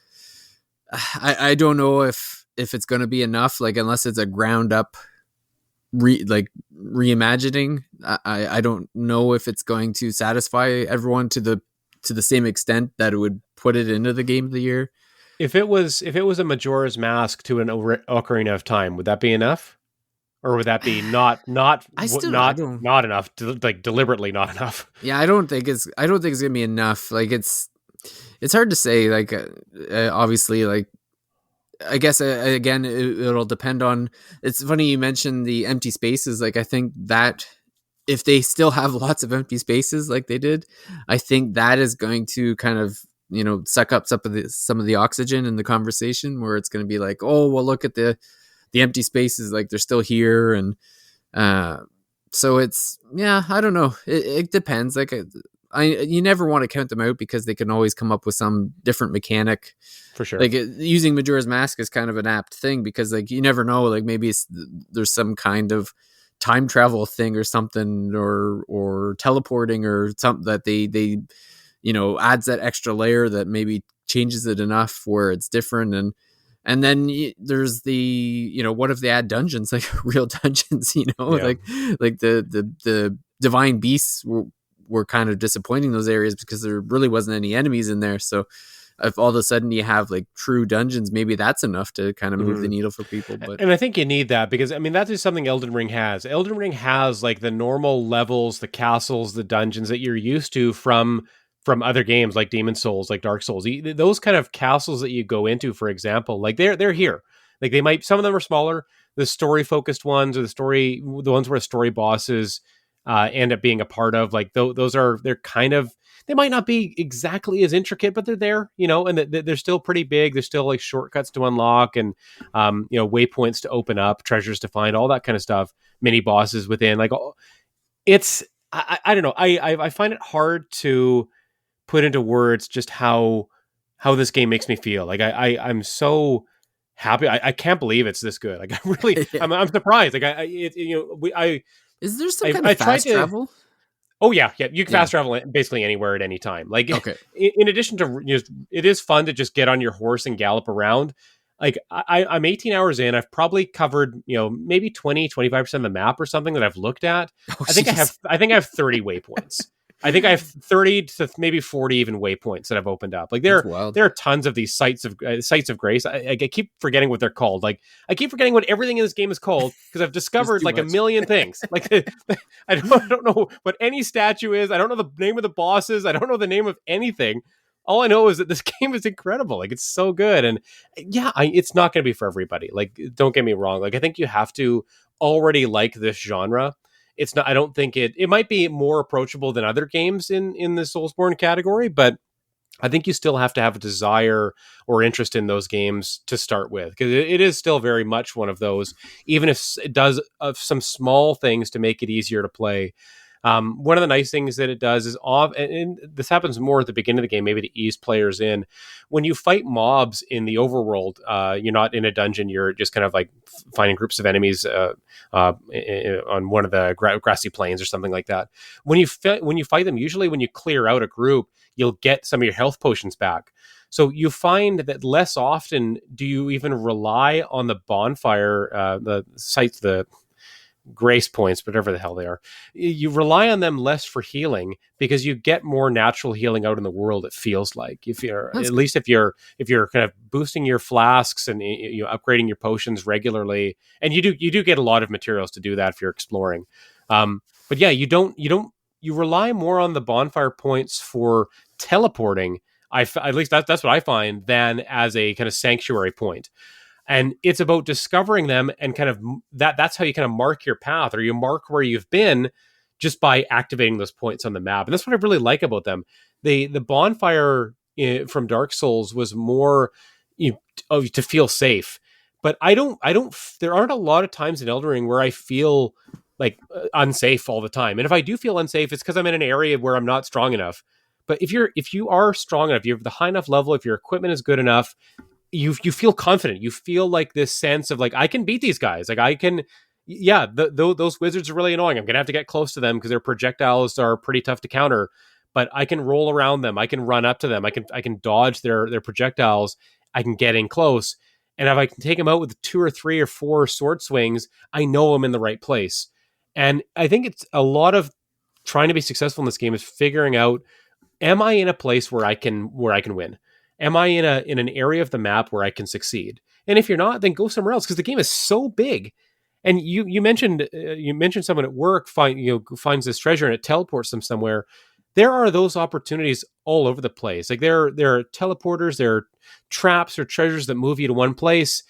I don't know if it's going to be enough, like unless it's a ground up reimagining. I don't know if it's going to satisfy everyone to the same extent that it would put it into the game of the year. If it was a Majora's Mask to an Ocarina of Time, would that be enough? Or would that be not I don't. not enough, like deliberately not enough? Yeah, I don't think it's gonna be enough. Like it's hard to say. Like obviously, like I guess again, it'll depend on. It's funny you mentioned the empty spaces. Like I think that if they still have lots of empty spaces like they did, I think that is going to kind of suck up some of the oxygen in the conversation, where it's going to be like, oh well, look at the empty spaces, like they're still here, and so it's I don't know. It depends. Like you never want to count them out because they can always come up with some different mechanic. For sure. Like using Majora's Mask is kind of an apt thing because like you never know. Like maybe there's some kind of time travel thing or something, or teleporting or something that they adds that extra layer that maybe changes it enough where it's different. And then there's the what if they add dungeons, like real dungeons, like the divine beasts were kind of disappointing those areas because there really wasn't any enemies in there. So if all of a sudden you have like true dungeons, maybe that's enough to kind of move the needle for people. But and I think you need that because I mean that is something Elden Ring has. Elden Ring has like the normal levels, the castles, the dungeons that you're used to from other games like Demon Souls, like Dark Souls. Those kind of castles that you go into, for example, like they're here. Like some of them are smaller. The story focused ones, or the ones where story bosses end up being a part of, like they're kind of, they might not be exactly as intricate, but they're there, and they're still pretty big. There's still like shortcuts to unlock and, waypoints to open up, treasures to find, all that kind of stuff. Mini bosses within, like it's, I don't know. I find it hard to put into words just how this game makes me feel. Like I'm so happy. I can't believe it's this good. Like I really, yeah. I'm surprised. Like is there some kind of fast travel? Oh yeah. You can fast travel basically anywhere at any time. Like okay. In addition to, it is fun to just get on your horse and gallop around. Like I'm 18 hours in. I've probably covered, maybe 20-25% of the map or something that I've looked at. Oh, I think I have 30 waypoints. I think I have 30 to maybe 40 even waypoints that I've opened up. Like there are tons of these sites of grace. I keep forgetting what they're called. Like I keep forgetting what everything in this game is called because I've discovered like a million things. Like I don't know what any statue is. I don't know the name of the bosses. I don't know the name of anything. All I know is that this game is incredible. Like it's so good. And it's not going to be for everybody. Like, don't get me wrong. Like I think you have to already like this genre. It's not, I don't think it might be more approachable than other games in the Soulsborne category, but I think you still have to have a desire or interest in those games to start with, because it is still very much one of those, even if it does some small things to make it easier to play. One of the nice things that it does is and this happens more at the beginning of the game, maybe to ease players in. When you fight mobs in the overworld, you're not in a dungeon. You're just kind of like finding groups of enemies on one of the grassy plains or something like that. When you fight them, usually when you clear out a group, you'll get some of your health potions back. So you find that less often do you even rely on the bonfire, the sites, the grace points, whatever the hell they are. You rely on them less for healing because you get more natural healing out in the world. It feels like if you're That's at least if you're kind of boosting your flasks and you know, upgrading your potions regularly, and you do get a lot of materials to do that if you're exploring. But yeah, you rely more on the bonfire points for teleporting. At least that's what I find, than as a kind of sanctuary point. And it's about discovering them and kind of that's how you kind of mark your path, or you mark where you've been just by activating those points on the map. And that's what I really like about them. The bonfire from Dark Souls was more to feel safe. But there aren't a lot of times in Elden Ring where I feel like unsafe all the time. And if I do feel unsafe, it's because I'm in an area where I'm not strong enough. But if you are strong enough, you have the high enough level, if your equipment is good enough, you feel confident. You feel like this sense of like, I can beat these guys. Like I can, yeah, those wizards are really annoying. I'm going to have to get close to them because their projectiles are pretty tough to counter, but I can roll around them. I can run up to them. I can dodge their projectiles. I can get in close. And if I can take them out with 2 or 3 or 4 sword swings, I know I'm in the right place. And I think it's a lot of trying to be successful in this game is figuring out, am I in a place where I can win? Am I in an area of the map where I can succeed? And if you're not, then go somewhere else, because the game is so big. And you mentioned someone at work finds this treasure and it teleports them somewhere. There are those opportunities all over the place. Like there are teleporters, there are traps or treasures that move you to one place.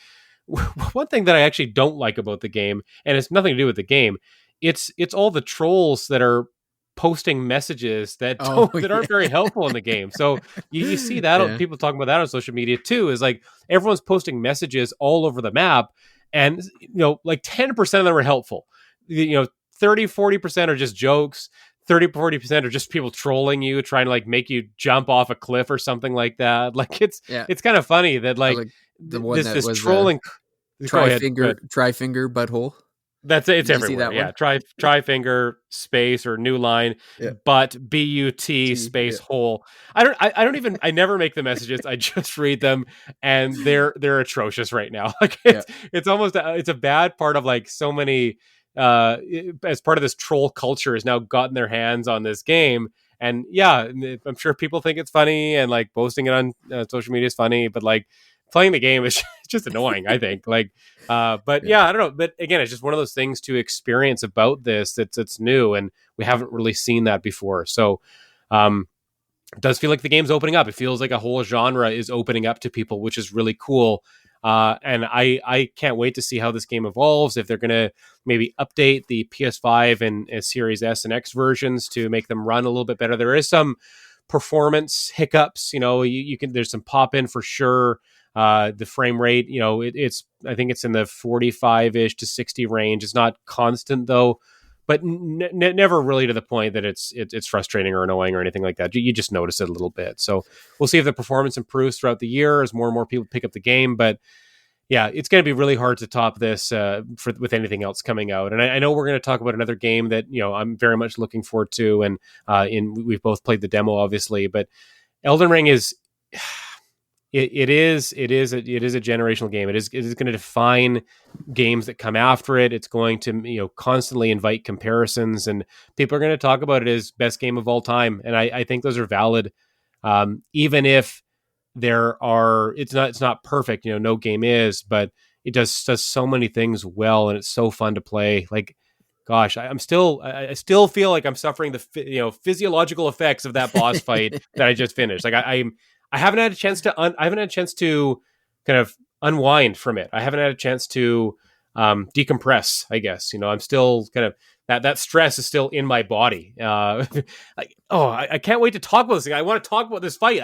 One thing that I actually don't like about the game, and it's nothing to do with the game, it's all the trolls that are posting messages that oh aren't very helpful in the game. So you see that yeah. people talking about that on social media too, is like everyone's posting messages all over the map, and like 10% of them are helpful. 30-40% are just jokes. 30-40% are just people trolling you, trying to like make you jump off a cliff or something like that. Like it's Yeah. kind of funny that like Like the one that this was trolling. Go ahead. tri-finger butthole. That's it. It's Did you see everywhere. that Yeah. one? Try finger space or new line, Yeah. but BUT T, yeah. space hole. I never make the messages. I just read them, and they're atrocious right now. Like Yeah. it's almost it's a bad part of like so many as part of this troll culture has now gotten their hands on this game. And yeah, I'm sure people think it's funny, and like posting it on social media is funny, but like playing the game is just annoying, I think. Like, but Yeah. yeah, I don't know. But again, it's just one of those things to experience about this that's new, and we haven't really seen that before. So, it does feel like the game's opening up. It feels like a whole genre is opening up to people, which is really cool. And I can't wait to see how this game evolves. If they're going to maybe update the PS5 and Series S and X versions to make them run a little bit better. There is some performance hiccups. You can, there's some pop in for sure. The frame rate, it's I think it's in the 45-ish to 60 range. It's not constant though, but never really to the point that it's frustrating or annoying or anything like that. You just notice it a little bit. So we'll see if the performance improves throughout the year as more and more people pick up the game. But yeah, it's going to be really hard to top this with anything else coming out. And I know we're going to talk about another game that I'm very much looking forward to, and we've both played the demo, obviously. But Elden Ring is. It is a generational game. It is going to define games that come after it. It's going to constantly invite comparisons, and people are going to talk about it as best game of all time. And I think those are valid, even if it's not perfect. No game is, but it does so many things well, and it's so fun to play. Like, gosh, I still feel like I'm suffering the physiological effects of that boss fight that I just finished. Like I haven't had a chance to kind of unwind from it. I haven't had a chance to decompress, I guess. I'm still kind of that stress is still in my body. I can't wait to talk about this thing. I want to talk about this fight.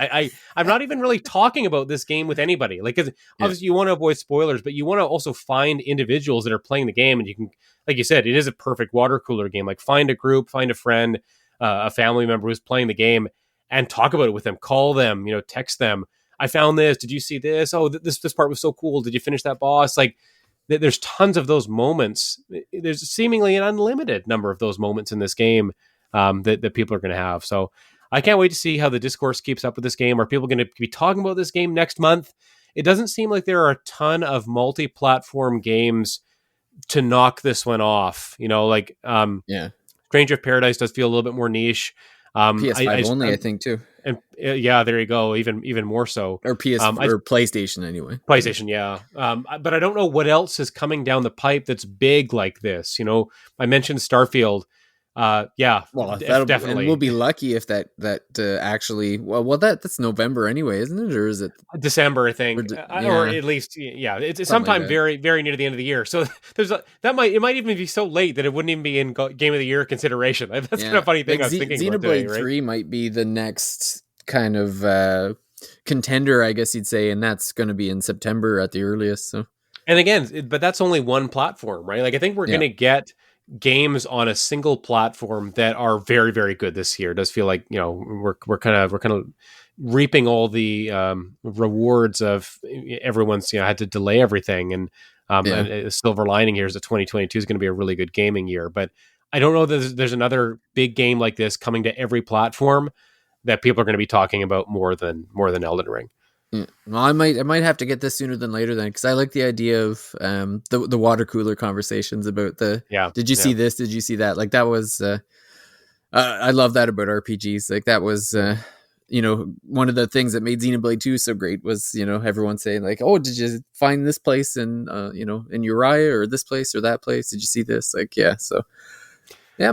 I'm not even really talking about this game with anybody. Like, 'cause Yeah. obviously you want to avoid spoilers, but you want to also find individuals that are playing the game, and you can, like you said, it is a perfect water cooler game. Like, find a group, find a friend, a family member who's playing the game, and talk about it with them. Call them, text them. I found this. Did you see this? Oh, this part was so cool. Did you finish that boss? Like, there's tons of those moments. There's seemingly an unlimited number of those moments in this game that people are going to have. So I can't wait to see how the discourse keeps up with this game. Are people going to be talking about this game next month? It doesn't seem like there are a ton of multi-platform games to knock this one off. Yeah. Stranger of Paradise does feel a little bit more niche. PS5 only, I think, too. And yeah, there you go. Even more so. Or or PlayStation anyway. PlayStation, yeah. But I don't know what else is coming down the pipe that's big like this. I mentioned Starfield. Yeah, Well, definitely. And we'll be lucky if that actually. That's November anyway, isn't it? Or is it December? I think, or at least, yeah, it's sometime like very, very near the end of the year. So it might even be so late that it wouldn't even be in Game of the Year consideration. That's kind of funny thing. Like, I was thinking about today, right? 3 might be the next kind of contender, I guess you'd say, and that's going to be in September at the earliest. So, and again, but that's only one platform, right? Like, I think we're going to get games on a single platform that are very, very good this year. It does feel like, we're kind of reaping all the rewards of everyone's had to delay everything, and a silver lining here is that 2022 is going to be a really good gaming year. But I don't know that there's another big game like this coming to every platform that people are going to be talking about more than Elden Ring. Yeah. Well, I might have to get this sooner than later then, because I like the idea of the water cooler conversations about did you see this? Did you see that? Like, that was I love that about RPGs. Like, that was one of the things that made Xenoblade 2 so great was everyone saying like, oh, did you find this place in in Uriah, or this place or that place? Did you see this? Like, yeah. So yeah.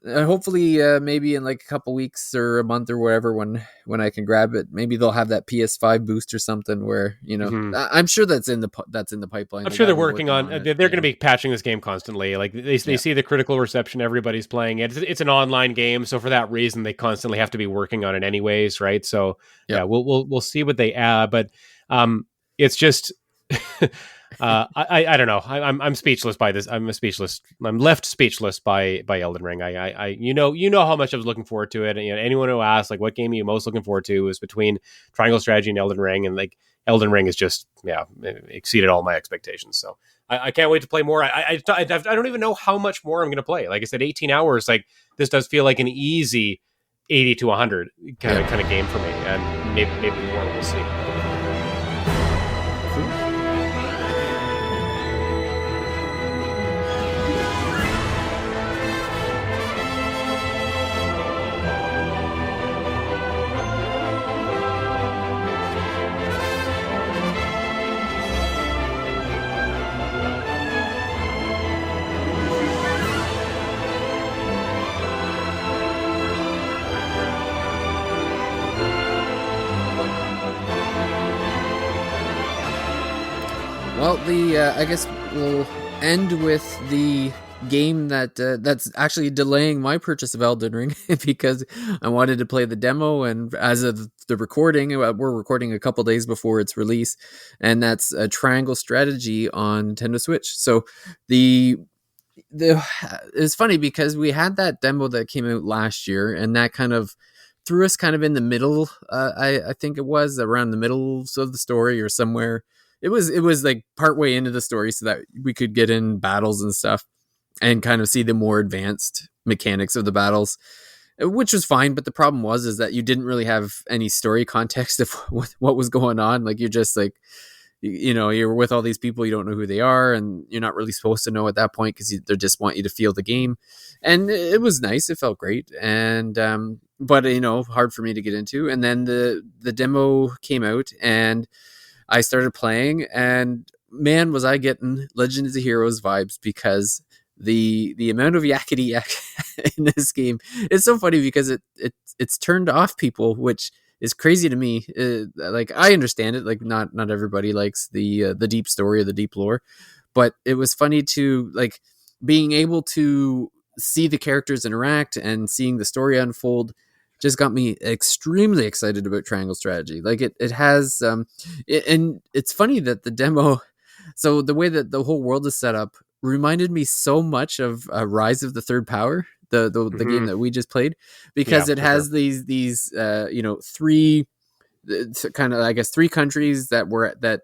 Hopefully, maybe in like a couple weeks or a month or whatever, when I can grab it, maybe they'll have that PS5 boost or something where I'm sure that's in the pipeline. I'm sure they're working on it. They're going to be patching this game constantly. Like, they see the critical reception, everybody's playing it. It's an online game, so for that reason, they constantly have to be working on it anyways, right? So yeah, we'll see what they add, but it's just. I don't know. I'm speechless by this. I'm left speechless by Elden Ring. I how much I was looking forward to it. And, anyone who asked like what game are you most looking forward to was between Triangle Strategy and Elden Ring, and like Elden Ring is just exceeded all my expectations. So I can't wait to play more. I don't even know how much more I'm going to play. Like I said, 18 hours. Like, this does feel like an easy 80 to 100 kind of game for me, and maybe more. We'll see. Well, I guess we'll end with the game that's actually delaying my purchase of Elden Ring because I wanted to play the demo, and as of the recording, we're recording a couple days before its release, and that's a Triangle Strategy on Nintendo Switch. So it's funny because we had that demo that came out last year, and that kind of threw us kind of in the middle. I think it was around the middle of the story or somewhere. It was like partway into the story so that we could get in battles and stuff and kind of see the more advanced mechanics of the battles, which was fine. But the problem is that you didn't really have any story context of what was going on. Like, you're just like, you're with all these people, you don't know who they are, and you're not really supposed to know at that point because they just want you to feel the game. And it was nice. It felt great. And, but hard for me to get into. And then the demo came out, and I started playing, and man, was I getting Legend of the Heroes vibes, because the amount of yakety yak in this game, it's so funny because it's turned off people, which is crazy to me. Like, I understand it, like not everybody likes the deep story or the deep lore, but it was funny to like being able to see the characters interact and seeing the story unfold just got me extremely excited about Triangle Strategy. Like it has, and it's funny that the demo, so the way that the whole world is set up reminded me so much of Rise of the Third Power, the game Hmm. that we just played, Yeah, because it for sure. has these three, kind of, I guess, three countries that were that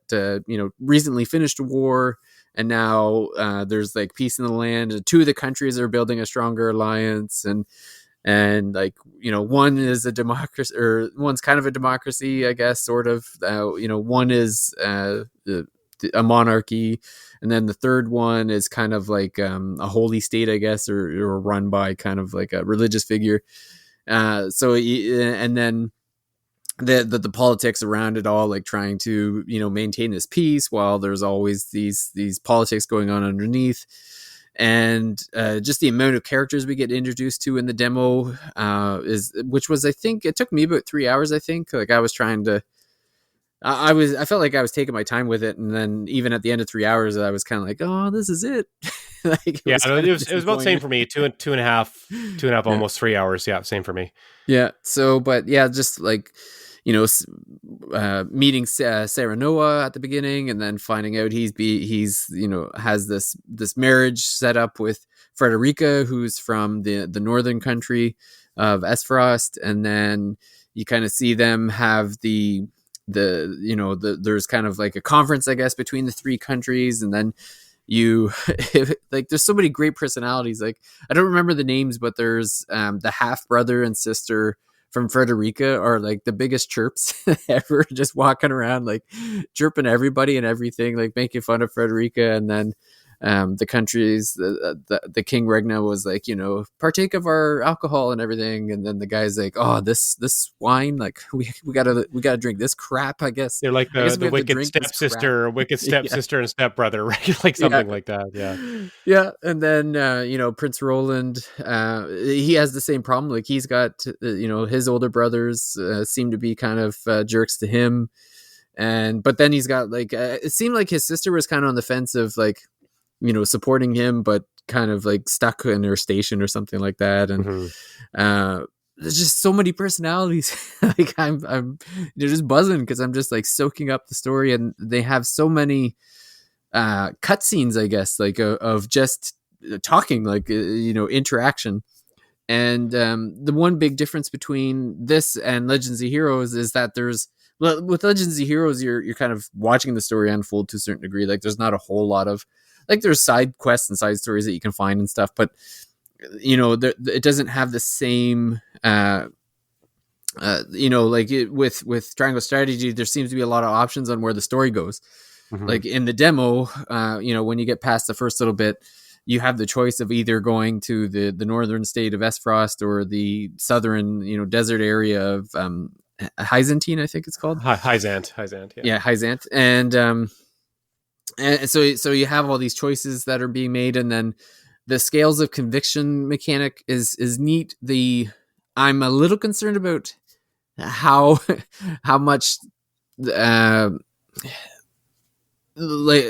recently finished a war, and now there's like peace in the land. Two of the countries are building a stronger alliance, and like one is a democracy, or one's kind of a democracy, I guess, sort of. One is a monarchy, and then the third one is kind of like a holy state, I guess, or run by kind of like a religious figure. And then the politics around it all, like trying to maintain this peace while there's always these politics going on underneath. And just the amount of characters we get introduced to in the demo is which was, I think it took me about 3 hours. I think, like, I was trying to I felt like I was taking my time with it, and then even at the end of 3 hours I was kind of like, oh, this is it. Like, it Yeah, was no, kind of it was about the same disappointing. for me. Two and a half, Yeah. almost 3 hours. Yeah, same for me. Yeah. So, but yeah, just like, meeting Sarah Noah at the beginning, and then finding out he's has this marriage set up with Frederica, who's from the northern country of Esfrost, and then you kind of see them have there's kind of like a conference, I guess, between the three countries, and then you like, there's so many great personalities. Like, I don't remember the names, but there's the half brother and sister from Frederica are like the biggest chirps ever, just walking around like chirping everybody and everything, like making fun of Frederica. And then the countries, the King Regna was like, partake of our alcohol and everything, and then the guy's like, oh, this wine, like we gotta drink this crap, I guess. They're like I guess we the have to drink this crap. wicked Yeah. stepsister and stepbrother, right? Like Yeah. something like that. Yeah. Yeah. And then Prince Roland, he has the same problem. Like, he's got his older brothers seem to be kind of jerks to him, and but then he's got like it seemed like his sister was kind of on the fence of like supporting him, but kind of like stuck in her station or something like that. And Hmm. uh there's just so many personalities. Like, I'm they're just buzzing because I'm just like soaking up the story, and they have so many cutscenes, I guess, like of just talking, like interaction. And the one big difference between this and Legends of Heroes is that with Legends of Heroes, you're kind of watching the story unfold to a certain degree. Like, there's not a whole lot of, like, there's side quests and side stories that you can find and stuff, but it doesn't have the same like with Triangle Strategy, there seems to be a lot of options on where the story goes. Hmm. Like in the demo, when you get past the first little bit, you have the choice of either going to the northern state of Esfrost or the southern, desert area of Hyzantine, I think it's called. Hi, Zant. Hi, Zant. Yeah. Yeah, Hyzant. And so you have all these choices that are being made, and then the scales of conviction mechanic is neat. I'm a little concerned about how how much uh, like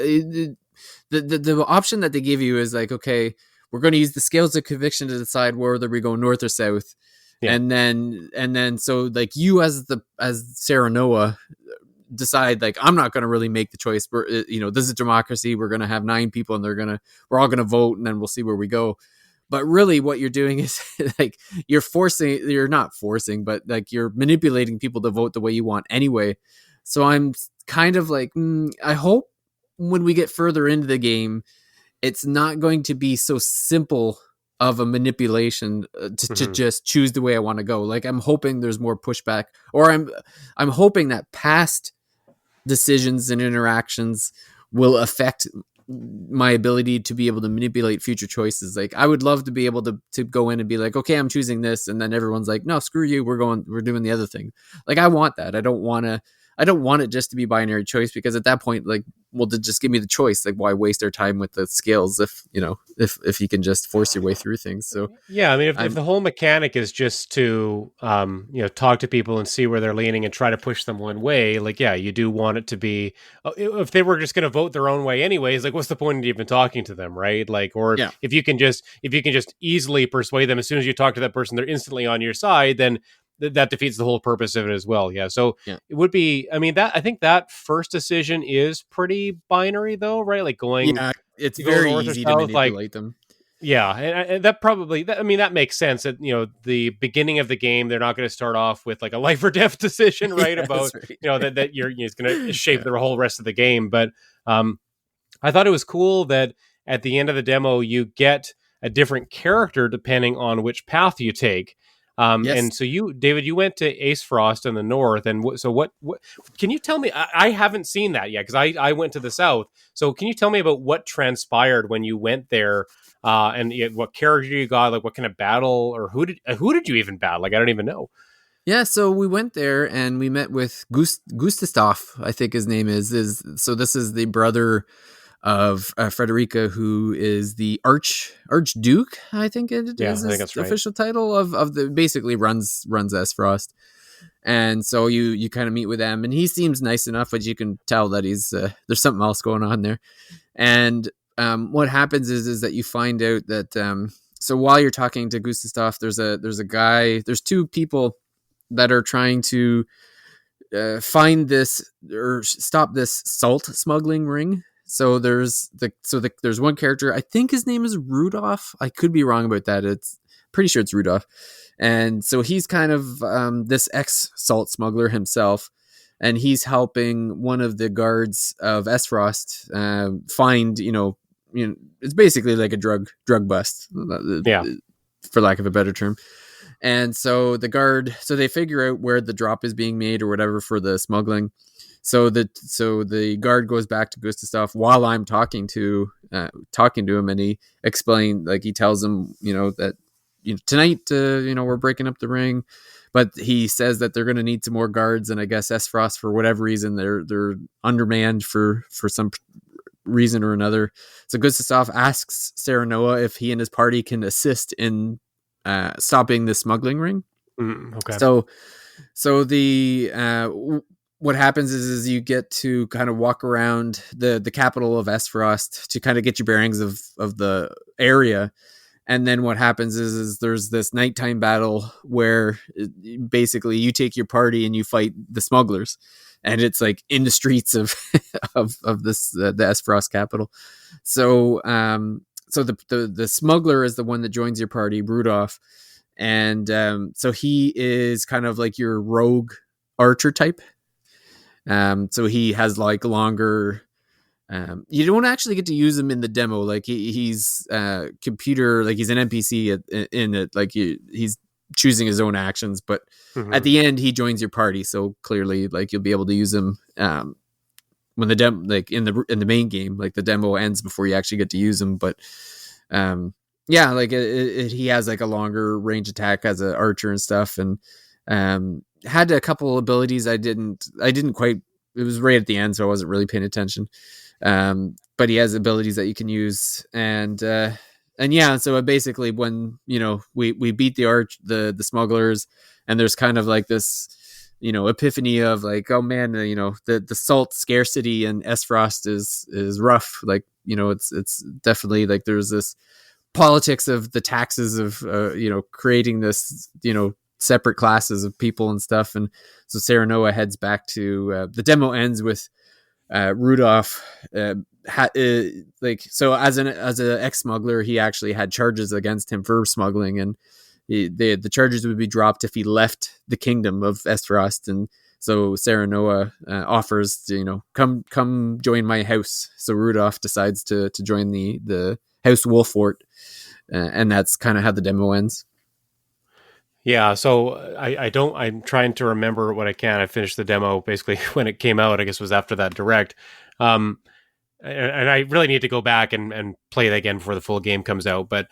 the option that they give you is like, okay, we're going to use the scales of conviction to decide whether we go north or south. Yeah. And then so like, you as Sarah Noah decide, like, I'm not going to really make the choice. This is democracy, we're going to have 9 people, and we're all going to vote, and then we'll see where we go. But really what you're doing is like, you're not forcing, but like, you're manipulating people to vote the way you want anyway. So I'm kind of like, I hope when we get further into the game, it's not going to be so simple of a manipulation to Hmm. just choose the way I want to go. Like, I'm hoping there's more pushback, or I'm hoping that past decisions and interactions will affect my ability to be able to manipulate future choices. Like, I would love to be able to go in and be like, okay, I'm choosing this, and then everyone's like, no, screw you, we're doing the other thing. Like, I want that. I don't want it just to be binary choice, because at that point, like, well, to just give me the choice. Like, why waste our time with the skills if if you can just force your way through things? So Yeah, I mean, if I'm the whole mechanic is just to, talk to people and see where they're leaning and try to push them one way, like, yeah, you do want it to be. If they were just going to vote their own way anyways, like, what's the point in even talking to them, right? Like, or yeah. if you can just easily persuade them as soon as you talk to that person, they're instantly on your side, then that defeats the whole purpose of it as well. Yeah, so Yeah. it would be. I mean, that I think that first decision is pretty binary, though, right? Like going Yeah, it's to go very north or easy to south, like. manipulate them. Yeah, and that probably, I mean, that makes sense. That the beginning of the game, they're not going to start off with like a life or death decision, right? Yeah, About that's right. that it's going to shape Yeah. the whole rest of the game. But um, I thought it was cool that at the end of the demo, you get a different character depending on which path you take. Yes. And so David, you went to Ace Frost in the north, and so what? Can you tell me? I haven't seen that yet because I went to the south. So can you tell me about what transpired when you went there, and what character you got, like what kind of battle, or who did you even battle? Like I don't even know. Yeah, so we went there and we met with Gustav, I think his name is. So this is the brother of Frederica, who is the Archduke, I think it Yeah, is I think his that's right. official title of the basically runs S Frost. And so you kind of meet with him, and he seems nice enough, but you can tell that he's there's something else going on there. And what happens is that you find out that so while you're talking to Gustav, there's a guy, there's two people that are trying to find this or stop this salt smuggling ring. So there's one character. I think his name is Rudolph. I could be wrong about that. It's pretty sure it's Rudolph. And so he's kind of this ex salt smuggler himself, and he's helping one of the guards of S Frost find it's basically like a drug bust, Yeah. for lack of a better term. And so so they figure out where the drop is being made or whatever for the smuggling. So the guard goes back to Gustav while I'm talking to him, and he tells him, that tonight, we're breaking up the ring, but he says that they're going to need some more guards, and I guess S Frost, for whatever reason, they're undermanned for some reason or another. So Gustav asks Serenoa if he and his party can assist in stopping the smuggling ring. Okay. So the what happens is you get to kind of walk around the capital of S Frost to kind of get your bearings of the area. And then what happens is there's this nighttime battle where basically you take your party and you fight the smugglers, and it's like in the streets of of this the S Frost capital. So so the smuggler is the one that joins your party, Rudolph, and so he is kind of like your rogue archer type. So he has like longer. You don't actually get to use him in the demo. Like he's computer, like he's an NPC in it. Like he's choosing his own actions, but at Mm-hmm. the end he joins your party. So clearly, like you'll be able to use him when the demo, like in the main game, like the demo ends before you actually get to use him. But yeah, like he has like a longer range attack as an archer and stuff, and had a couple abilities I didn't quite. It was right at the end, so I wasn't really paying attention. But he has abilities that you can use, and yeah, so basically when we beat the smugglers, and there's kind of like this epiphany of like, oh man, the salt scarcity in S Frost is rough. Like it's definitely like there's this politics of the taxes of creating this separate classes of people and stuff. And so Serenoa heads back to the demo ends with Rudolph like, so as an ex smuggler, he actually had charges against him for smuggling, and the charges would be dropped if he left the kingdom of Esfrost. And so Serenoa offers to come join my house. So Rudolph decides to join the House Wolfort, and that's kind of how the demo ends. Yeah, so I'm trying to remember what I can. I finished the demo basically when it came out. I guess it was after that direct. Um, and I really need to go back and play it again before the full game comes out. But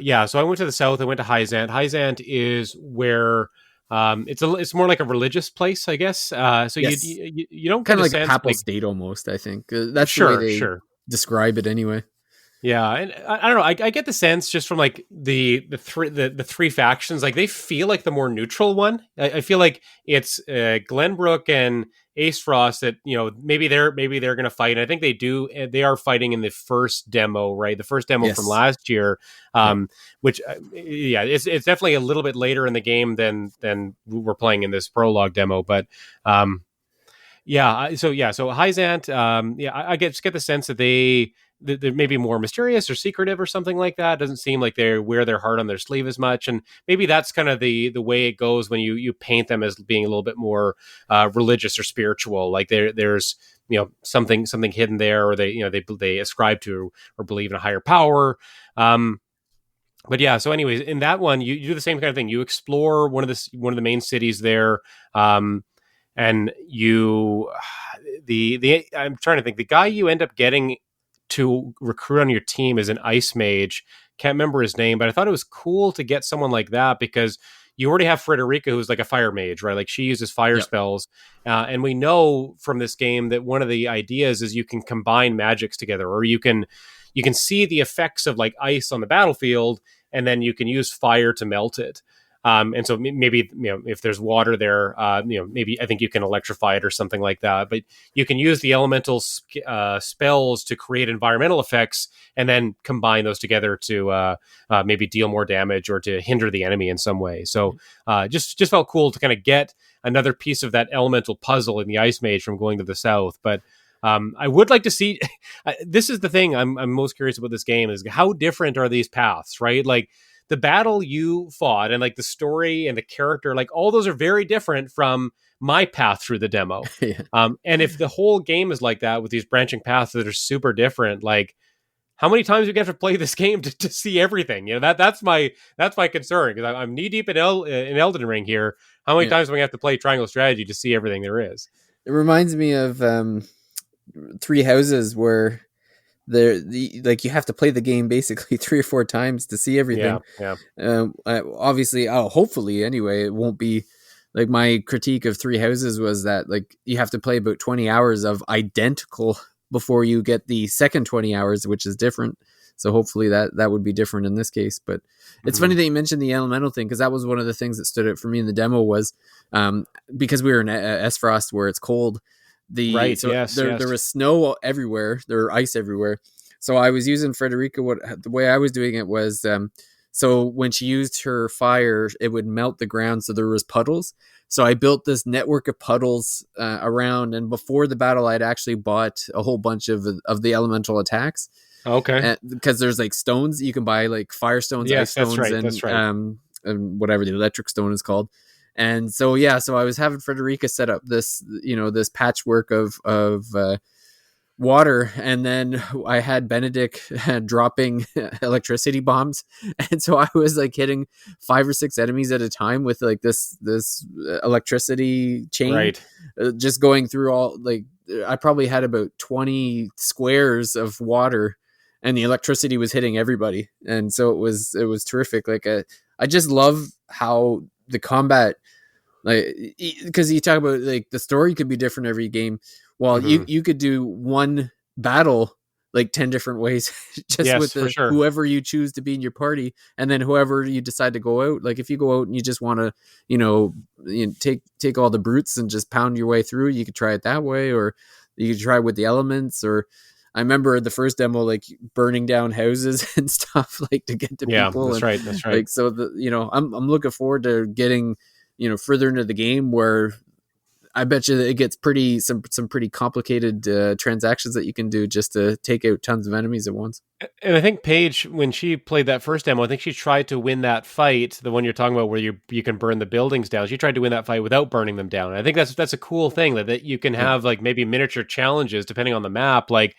yeah, so I went to the south. I went to Hyzant. Hyzant is where It's more like a religious place, I guess. So Yes, you don't kind get of a like a sense papal like state almost. I think that's the way sure, they sure. describe it anyway. Yeah, and I don't know. I get the sense just from like the three factions, like they feel like the more neutral one. I feel like it's Glenbrook and Ace Frost that maybe they're going to fight. And I think they do. They are fighting in the first demo, right? The first demo from Yes. last year, Yep. which yeah, it's definitely a little bit later in the game than we're playing in this prologue demo, but. So Hyzant, yeah, I just get the sense that they're maybe more mysterious or secretive or something like that. Doesn't seem like they wear their heart on their sleeve as much, and maybe that's kind of the way it goes when you paint them as being a little bit more religious or spiritual. Like there's something hidden there, or they ascribe to or believe in a higher power. But yeah, so anyways, in that one, you do the same kind of thing. You explore one of the main cities there. And the I'm trying to think, the guy you end up getting to recruit on your team is an ice mage. Can't remember his name, but I thought it was cool to get someone like that because you already have Frederica, who's like a fire mage, right? Like she uses fire Yep. spells, and we know from this game that one of the ideas is you can combine magics together, or you can see the effects of like ice on the battlefield, and then you can use fire to melt it. And so maybe if there's water there, maybe I think you can electrify it or something like that. But you can use the elemental spells to create environmental effects, and then combine those together to maybe deal more damage or to hinder the enemy in some way. So just felt cool to kind of get another piece of that elemental puzzle in the Ice Mage from going to the south, but. I would like to see. This is the thing I'm most curious about this game is how different are these paths, right? Like the battle you fought and like the story and the character, like all those are very different from my path through the demo. Yeah. And if the whole game is like that with these branching paths that are super different, like how many times do we have to play this game to see everything? That's my concern because I'm knee deep in Elden Ring here. How many Yeah. times do we have to play Triangle Strategy to see everything there is? It reminds me of Three Houses where like you have to play the game basically 3 or 4 times to see Yeah, everything. yeah, Obviously, hopefully anyway, it won't be like my critique of Three Houses was that like you have to play about 20 hours of identical before you get the second 20 hours, which is different. So hopefully that would be different in this case. But it's mm-hmm. funny that you mentioned the elemental thing because that was one of the things that stood out for me in the demo was because we were in Esfrost where it's cold. Right. So Yes. there Yes. was snow everywhere, there were ice everywhere. So I was using Frederica. What the way I was doing it was so when she used her fire, it would melt the ground, so there was puddles. So I built this network of puddles around, and before the battle, I'd actually bought a whole bunch of the elemental attacks Okay. because there's like stones you can buy, like fire stones, ice Yes, that's stones, right. That's right. and whatever the electric stone is called. And so yeah, so I was having Frederica set up this patchwork of water, and then I had Benedict dropping electricity bombs, and so I was like hitting 5 or 6 enemies at a time with like this electricity chain, Right. just going through all like I probably had about 20 squares of water, and the electricity was hitting everybody, and so it was terrific. Like I just love how the combat, like because you talk about like the story could be different every game. Well, you Mm-hmm. you could do one battle like 10 different ways just with Yes, for the sure. whoever you choose to be in your party, and then whoever you decide to go out. Like if you go out and you just want to take all the brutes and just pound your way through, you could try it that way, or you could try with the elements. Or I remember the first demo like burning down houses and stuff like to get to Yeah, people. that's And right. That's right. like so I'm looking forward to getting further into the game where I bet you it gets some pretty complicated transactions that you can do just to take out tons of enemies at once. And I think Paige, when she played that first demo, I think she tried to win that fight, the one you're talking about, where you can burn the buildings down. She tried to win that fight without burning them down. And I think that's a cool thing that you can Yeah. have like maybe miniature challenges depending on the map, like.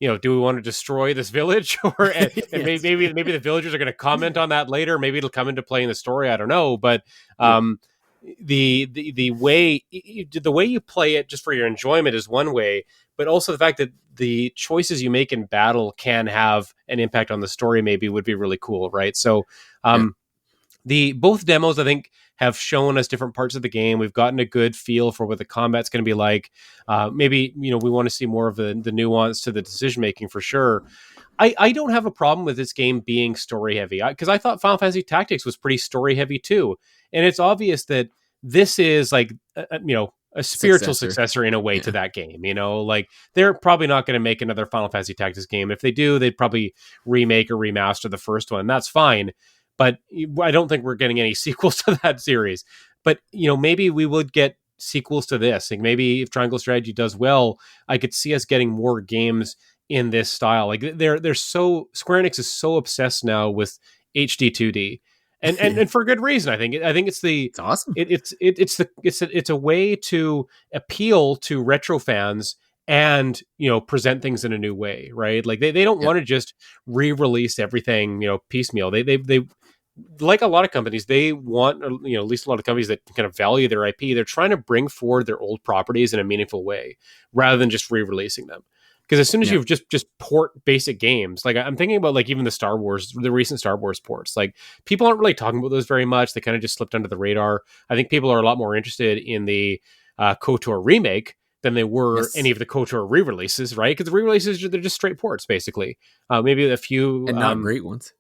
Do we want to destroy this village, or and Yes. maybe the villagers are going to comment on that later? Maybe it'll come into play in the story. I don't know, but Yeah. The way you play it just for your enjoyment is one way, but also the fact that the choices you make in battle can have an impact on the story maybe would be really cool, right? So Yeah. The both demos, I think, have shown us different parts of the game. We've gotten a good feel for what the combat's going to be like. Maybe we want to see more of the nuance to the decision making for sure. I don't have a problem with this game being story heavy because I thought Final Fantasy Tactics was pretty story heavy too, and it's obvious that this is like a spiritual successor in a way to that game. Like they're probably not going to make another Final Fantasy Tactics game. If they do, they'd probably remake or remaster the first one. That's fine, but I don't think we're getting any sequels to that series. But maybe we would get sequels to this. Like maybe if Triangle Strategy does well, I could see us getting more games in this style. Like they're so Square Enix is so obsessed now with HD 2D, and for good reason. I think it's awesome. It's a way to appeal to retro fans and present things in a new way, right? Like they don't want to just re-release everything piecemeal. They like a lot of companies, they want, at least a lot of companies that kind of value their IP, they're trying to bring forward their old properties in a meaningful way rather than just re-releasing them. Because as soon as you've just port basic games, like I'm thinking about like even the recent Star Wars ports, like people aren't really talking about those very much. They kind of just slipped under the radar. I think people are a lot more interested in the KOTOR remake than they were any of the KOTOR re-releases, right? Because the re-releases, they're just straight ports, basically. Maybe a few... And not great ones.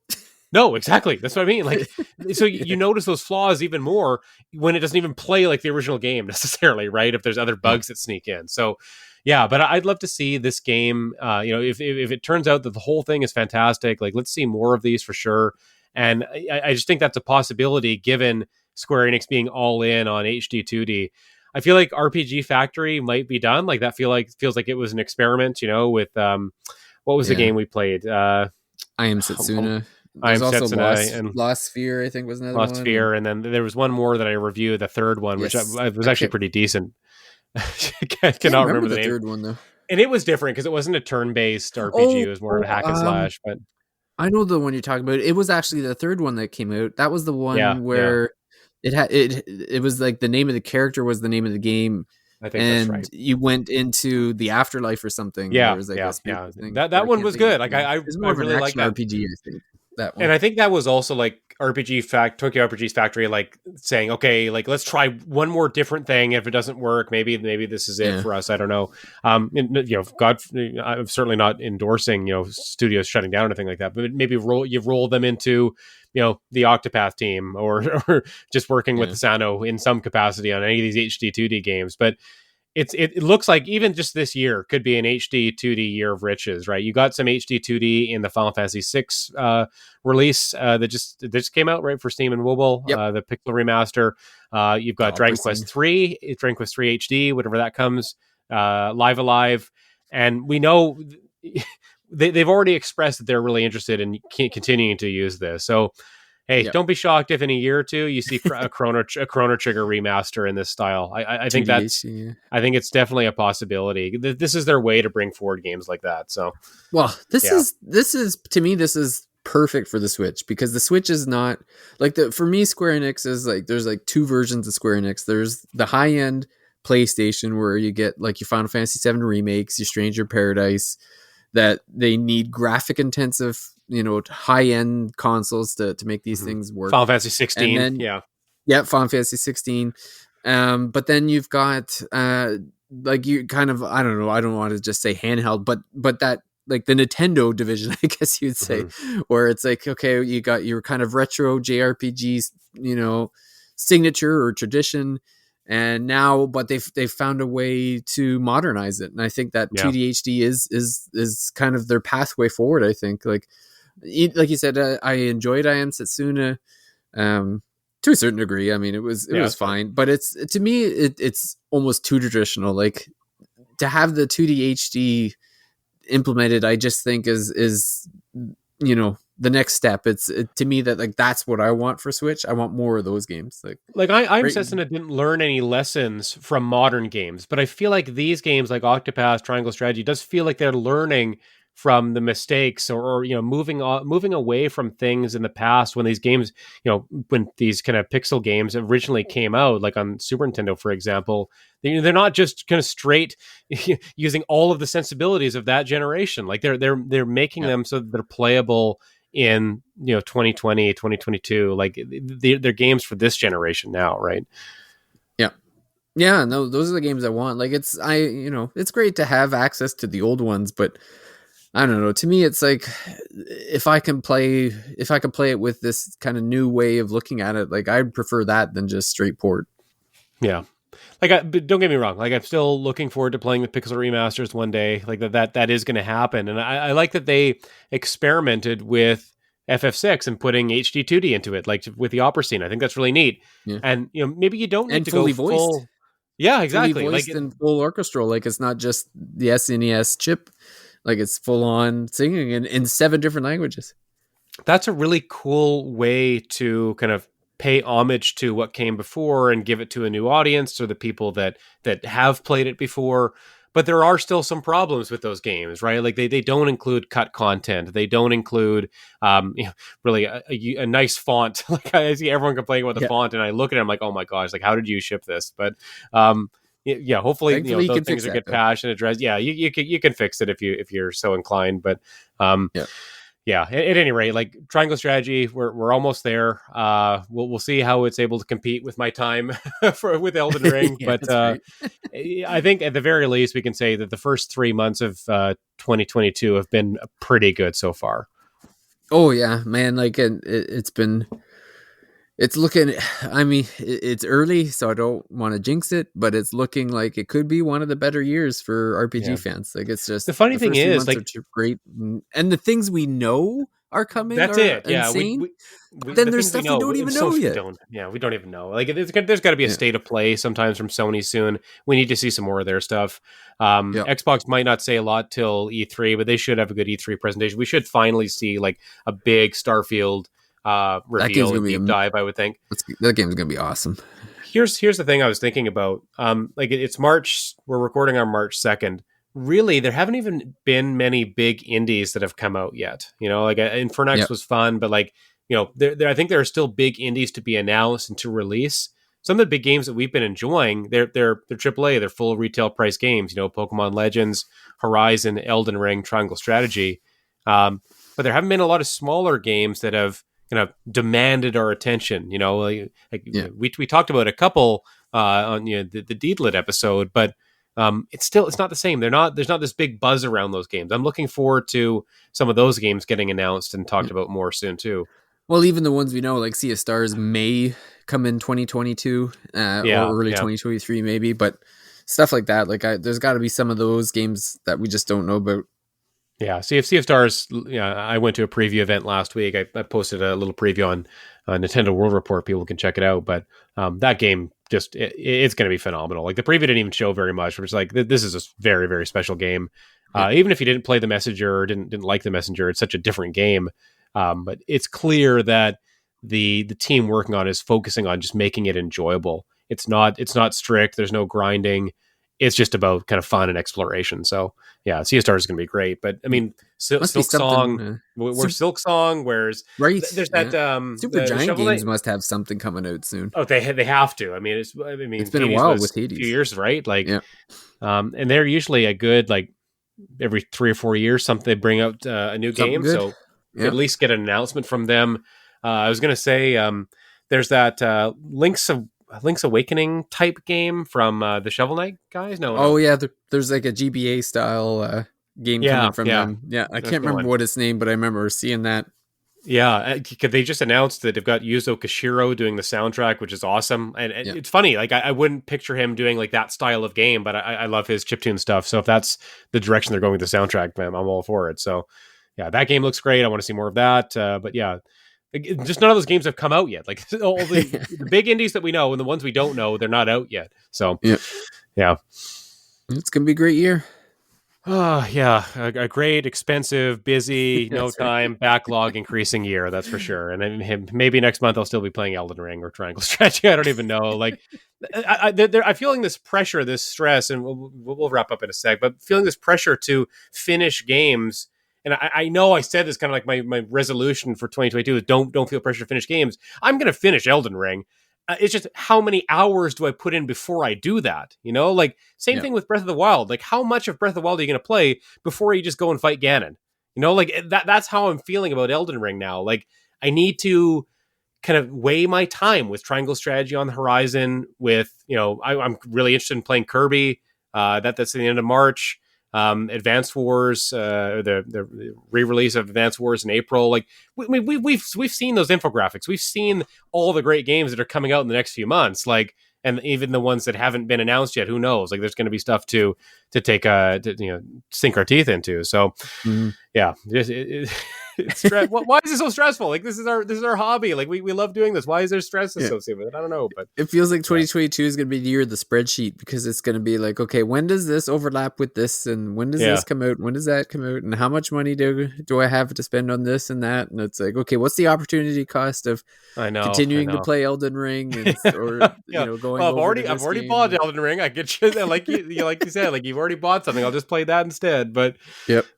No, exactly. That's what I mean. Like, so you notice those flaws even more when it doesn't even play like the original game necessarily, right? If there's other bugs that sneak in. So, yeah, but I'd love to see this game. If it turns out that the whole thing is fantastic, like let's see more of these for sure. And I just think that's a possibility given Square Enix being all in on HD 2D. I feel like RPG Factory might be done. Like that feels like it was an experiment. With what was the game we played? I Am Setsuna. There's also Lost Sphere, I think, was another one. Lost Sphere, and then there was one more that I reviewed, the third one, which was actually pretty decent. I cannot remember the name. Third one though, and it was different because it wasn't a turn-based RPG; it was more of a hack and slash. But I know the one you're talking about. It was actually the third one that came out. That was the one where it was like the name of the character was the name of the game. I think that's right. You went into the afterlife or something. Yeah, was like that one was good. Like I really like that RPG. I think. That one. And I think that was also like Tokyo RPG's Factory, like saying, okay, like let's try one more different thing. If it doesn't work, maybe this is it for us. I don't know. God, I'm certainly not endorsing studios shutting down or anything like that. But maybe you've rolled them into the Octopath team or just working with Sano in some capacity on any of these HD 2D games. But it looks like even just this year could be an HD 2D year of riches, right? You got some HD 2D in the Final Fantasy VI release that just came out, right, for Steam and mobile, the Pixel remaster. You've got Dragon Quest 3 HD, whatever that comes, Live Alive. And we know they've already expressed that they're really interested in continuing to use this. So, hey, don't be shocked if in a year or two you see a Chrono Trigger remaster in this style. I think I think it's definitely a possibility. This is their way to bring forward games like that. So, well, this is to me, this is perfect for the Switch because the Switch is not like for me, Square Enix is like there's like two versions of Square Enix. There's the high end PlayStation where you get like your Final Fantasy VII remakes, your Stranger Paradise, that they need graphic intensive, high-end consoles to make these things work. Final Fantasy 16, Final Fantasy 16. But then you've got like you kind of, I don't know, I don't want to just say handheld, but that like the Nintendo division, I guess you'd say, where it's like, okay, you got your kind of retro JRPGs, signature or tradition. And now, but they've found a way to modernize it, and I think that 2D HD is kind of their pathway forward. I think, like you said, I enjoyed I Am Setsuna to a certain degree. I mean, it was fine, but it's to me it's almost too traditional. Like to have the 2D HD implemented, I just think is the next step. It's to me that like that's what I want for Switch. I want more of those games. Like I'm Setsuna didn't learn any lessons from modern games, but I feel like these games like Octopath Triangle Strategy does feel like they're learning from the mistakes or moving away from things in the past when these games, when these kind of pixel games originally came out, like on Super Nintendo, for example, they're not just kind of straight using all of the sensibilities of that generation. Like they're making them so that they're playable in 2020, 2022. Like they're games for this generation now, right? Yeah. Yeah, no, those are the games I want. Like it's great to have access to the old ones, but I don't know. To me, it's like if I can play it with this kind of new way of looking at it, like I'd prefer that than just straight port. Yeah. Like, but don't get me wrong. Like, I'm still looking forward to playing the Pixel remasters one day. Like that is going to happen. And I like that they experimented with FF6 and putting HD 2D into it, like with the opera scene. I think that's really neat. Yeah, And maybe you don't need and to go fully voiced, full. Yeah, exactly. Like and full orchestral. Like it's not just the SNES chip. Like it's full on singing in 7 different languages. that's a really cool way to kind of pay homage to what came before and give it to a new audience or the people that have played it before. But there are still some problems with those games, right? Like they don't include cut content. They don't include really a nice font. Like I see everyone complaining about the Yeah, font, and I look at it, I'm like, oh my gosh, like how did you ship this? But yeah, hopefully thankfully you those can things fix are that get though. patched and addressed. Yeah, you can fix it if you're so inclined. But um, Yeah, yeah, at any rate, like Triangle Strategy, we're almost there. We'll see how it's able to compete with my time with Elden Ring, yeah, but that's right. I think at the very least we can say that the first 3 months of 2022 have been pretty good so far. Oh yeah, man. Like it's looking. I mean, it's early, so I don't want to jinx it, but it's looking like it could be one of the better years for RPG Yeah. fans. Like it's The just funny the thing first few is, months are like, too great, and the things we know are coming that's are it. Yeah, insane. But then the there's things we stuff we know, don't even so know we yet. don't. Yeah, we don't even know. Like there's got to be a Yeah, state of play sometimes from Sony soon. We need to see some more of their stuff. yeah. Xbox might not say a lot till E3, but they should have a good E3 presentation. We should finally see like a big Starfield That game's reveal gonna and be deep dive. I would think. that game's gonna be awesome. Here's the thing I was thinking about. Like it's March. We're recording on March 2nd. Really, there haven't even been many big indies that have come out yet. Like Infernax Yeah, was fun, but like I think there are still big indies to be announced and to release. Some of the big games that we've been enjoying, they're AAA, they're full retail price games. Pokemon Legends, Horizon, Elden Ring, Triangle Strategy. But there haven't been a lot of smaller games that have kind of demanded our attention. yeah. We talked about a couple on the Deedlit episode, but it's not the same. There's not this big buzz around those games. I'm looking forward to some of those games getting announced and talked about more soon too. Well, even the ones we know, like Sea of Stars, may come in 2022 or Yeah, early yeah. 2023, maybe. But stuff like that, like there's got to be some of those games that we just don't know about. Yeah, Sea of Stars. Yeah, I went to a preview event last week. I posted a little preview on Nintendo World Report. People can check it out. But that game it's going to be phenomenal. Like the preview didn't even show very much. It's like this is a very very special game. Yeah, Even if you didn't play the Messenger or didn't like the Messenger, it's such a different game. But it's clear that the team working on it is focusing on just making it enjoyable. It's not strict. There's no grinding. It's just about kind of fun and exploration. So yeah, Sea Stars is going to be great. But I yeah. mean, Must be Silk something. Song, where's Silk Song? Where's Right? there's that Yeah. Super the Giant Shovel Games Knight? must have something coming out soon. Oh, they have to. It's been a Hades while was with a few Hades. years, right? Like, Yeah. and they're usually a good like every 3 or 4 years something they bring out a new Something game. good. So we could Yeah. at least get an announcement from them. I was gonna say there's that Link's Awakening type game from the Shovel Knight guys. No, Oh no. yeah, there's like a GBA style game Yeah, coming from yeah. them. Yeah, I That's can't the remember one. what its name, but I remember seeing that. Yeah, they just announced that they've got Yuzo Koshiro doing the soundtrack, which is awesome. And Yeah. it's funny, like I wouldn't picture him doing like that style of game, but I love his chiptune stuff. So if that's the direction they're going with the soundtrack, man, I'm all for it. So yeah, that game looks great. I want to see more of that. But yeah, just none of those games have come out yet. Like all the big indies that we know and the ones we don't know, they're not out yet. So Yeah. yeah. It's gonna be a great year. Oh, yeah. A great, expensive, busy, no That's right. time, backlog increasing year, that's for sure. And then maybe next month I'll still be playing Elden Ring or Triangle Strategy. I don't even know. Like, I'm feeling this pressure, this stress, and we'll wrap up in a sec, but feeling this pressure to finish games. And I know I said this kind of like my resolution for 2022 is don't feel pressure to finish games. I'm going to finish Elden Ring. It's just how many hours do I put in before I do that? Like same Yeah. thing with Breath of the Wild. Like how much of Breath of the Wild are you going to play before you just go and fight Ganon? Like that's how I'm feeling about Elden Ring now. Like I need to kind of weigh my time with Triangle Strategy on the horizon. With I'm really interested in playing Kirby. That's at the end of March. Advanced Wars, the re-release of Advanced Wars in April. Like we've seen those infographics. We've seen all the great games that are coming out in the next few months. Like, and even the ones that haven't been announced yet. Who knows? Like, there's going to be stuff to take sink our teeth into. So, yeah, why is it so stressful? Like, this is our hobby. Like, we love doing this. Why is there stress associated with it? I don't know, but it feels like 2022 is going to be the year of the spreadsheet, because it's going to be like, okay, when does this overlap with this, and when does this come out? When does that come out? And how much money do I have to spend on this and that? And it's like, okay, what's the opportunity cost of continuing to play Elden Ring, or going? Well, I've already bought Elden Ring. I get you, like you said, like you've already bought something. I'll just play that instead. But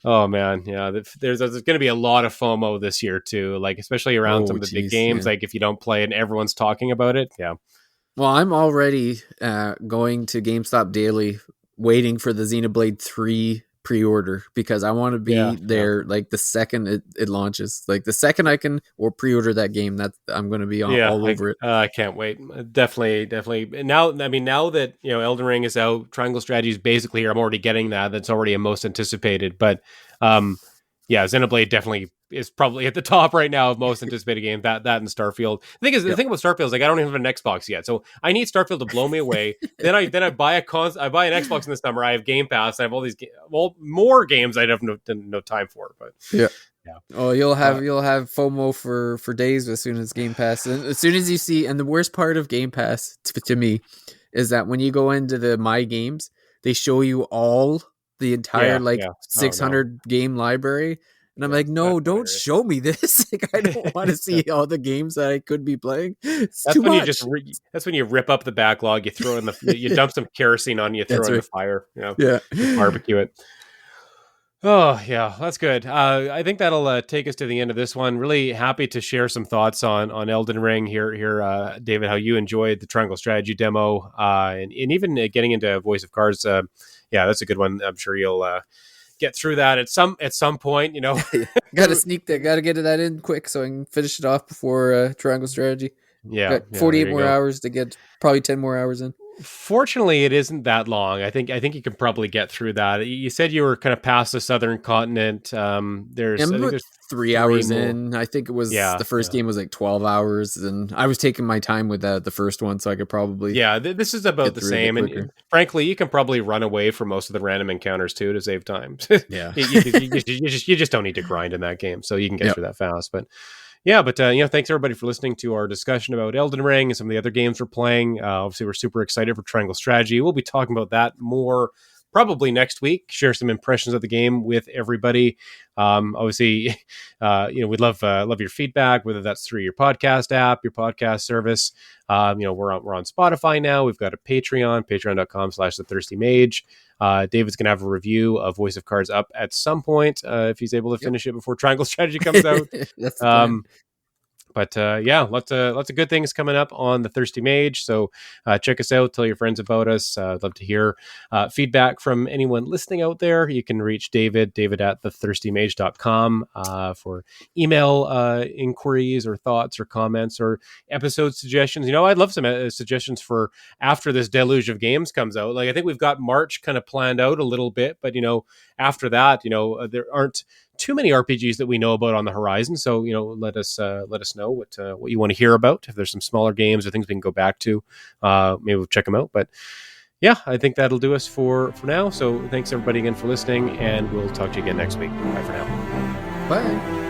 oh man, yeah, there's going to be a lot of FOMO this year too, like especially around some of the big games. Like if you don't play it and everyone's talking about it, well, I'm already going to GameStop daily waiting for the Xenoblade 3 pre-order, because I want to be there like the second it launches. Like the second I can pre-order that game, that I'm going to be all over it. I can't wait. Definitely. Now that Elden Ring is out, Triangle Strategy is basically here. I'm already getting that. That's already a most anticipated. But Xenoblade definitely is probably at the top right now of most anticipated game. That and Starfield. The thing about Starfield is, like, I don't even have an Xbox yet, so I need Starfield to blow me away. then I buy I buy an Xbox in the summer. I have Game Pass. I have all these more games I'd have no time for. But oh, you'll have FOMO for days as soon as Game Pass, and as soon as you see. And the worst part of Game Pass to me is that when you go into the My Games, they show you all the entire 600 game library, and I'm like, no, don't show me this. Like, I don't want to see all the games that I could be playing. That's too when much. That's when you rip up the backlog, you throw in you dump some kerosene on, you throw in the fire, you barbecue it. Oh yeah, that's good. I think that'll take us to the end of this one. Really happy to share some thoughts on Elden Ring here, David. How you enjoyed the Triangle Strategy demo, and even getting into Voice of Cards. That's a good one. I'm sure you'll get through that at some point. Got to sneak that. Got to get that in quick so I can finish it off before Triangle Strategy. Got 48 more hours to get, probably 10 more hours in. Fortunately, it isn't that long. I think you can probably get through that. You said you were kind of past the southern continent. There's 3 hours in. I think it was the first game was like 12 hours, and I was taking my time with the first one, so I could probably this is about the same. And frankly, you can probably run away from most of the random encounters too to save time. You just don't need to grind in that game, so you can get through that fast. But thanks everybody for listening to our discussion about Elden Ring and some of the other games we're playing. Obviously, we're super excited for Triangle Strategy. We'll be talking about that more probably next week. Share some impressions of the game with everybody. Obviously, we'd love your feedback, whether that's through your podcast app, your podcast service. We're on Spotify now. We've got a Patreon, patreon.com/thethirsty-mage. David's going to have a review of Voice of Cards up at some point if he's able to finish it before Triangle Strategy comes out. That's the plan. But lots of good things coming up on The Thirsty Mage. So check us out. Tell your friends about us. I'd love to hear feedback from anyone listening out there. You can reach David at thethirsty-mage.com for email inquiries or thoughts or comments or episode suggestions. I'd love some suggestions for after this deluge of games comes out. Like, I think we've got March kind of planned out a little bit, but after that, there aren't too many RPGs that we know about on the horizon. So, let us know what you want to hear about. If there's some smaller games or things we can go back to, maybe we'll check them out. But I think that'll do us for now. So thanks everybody again for listening, and we'll talk to you again next week. Bye for now. Bye.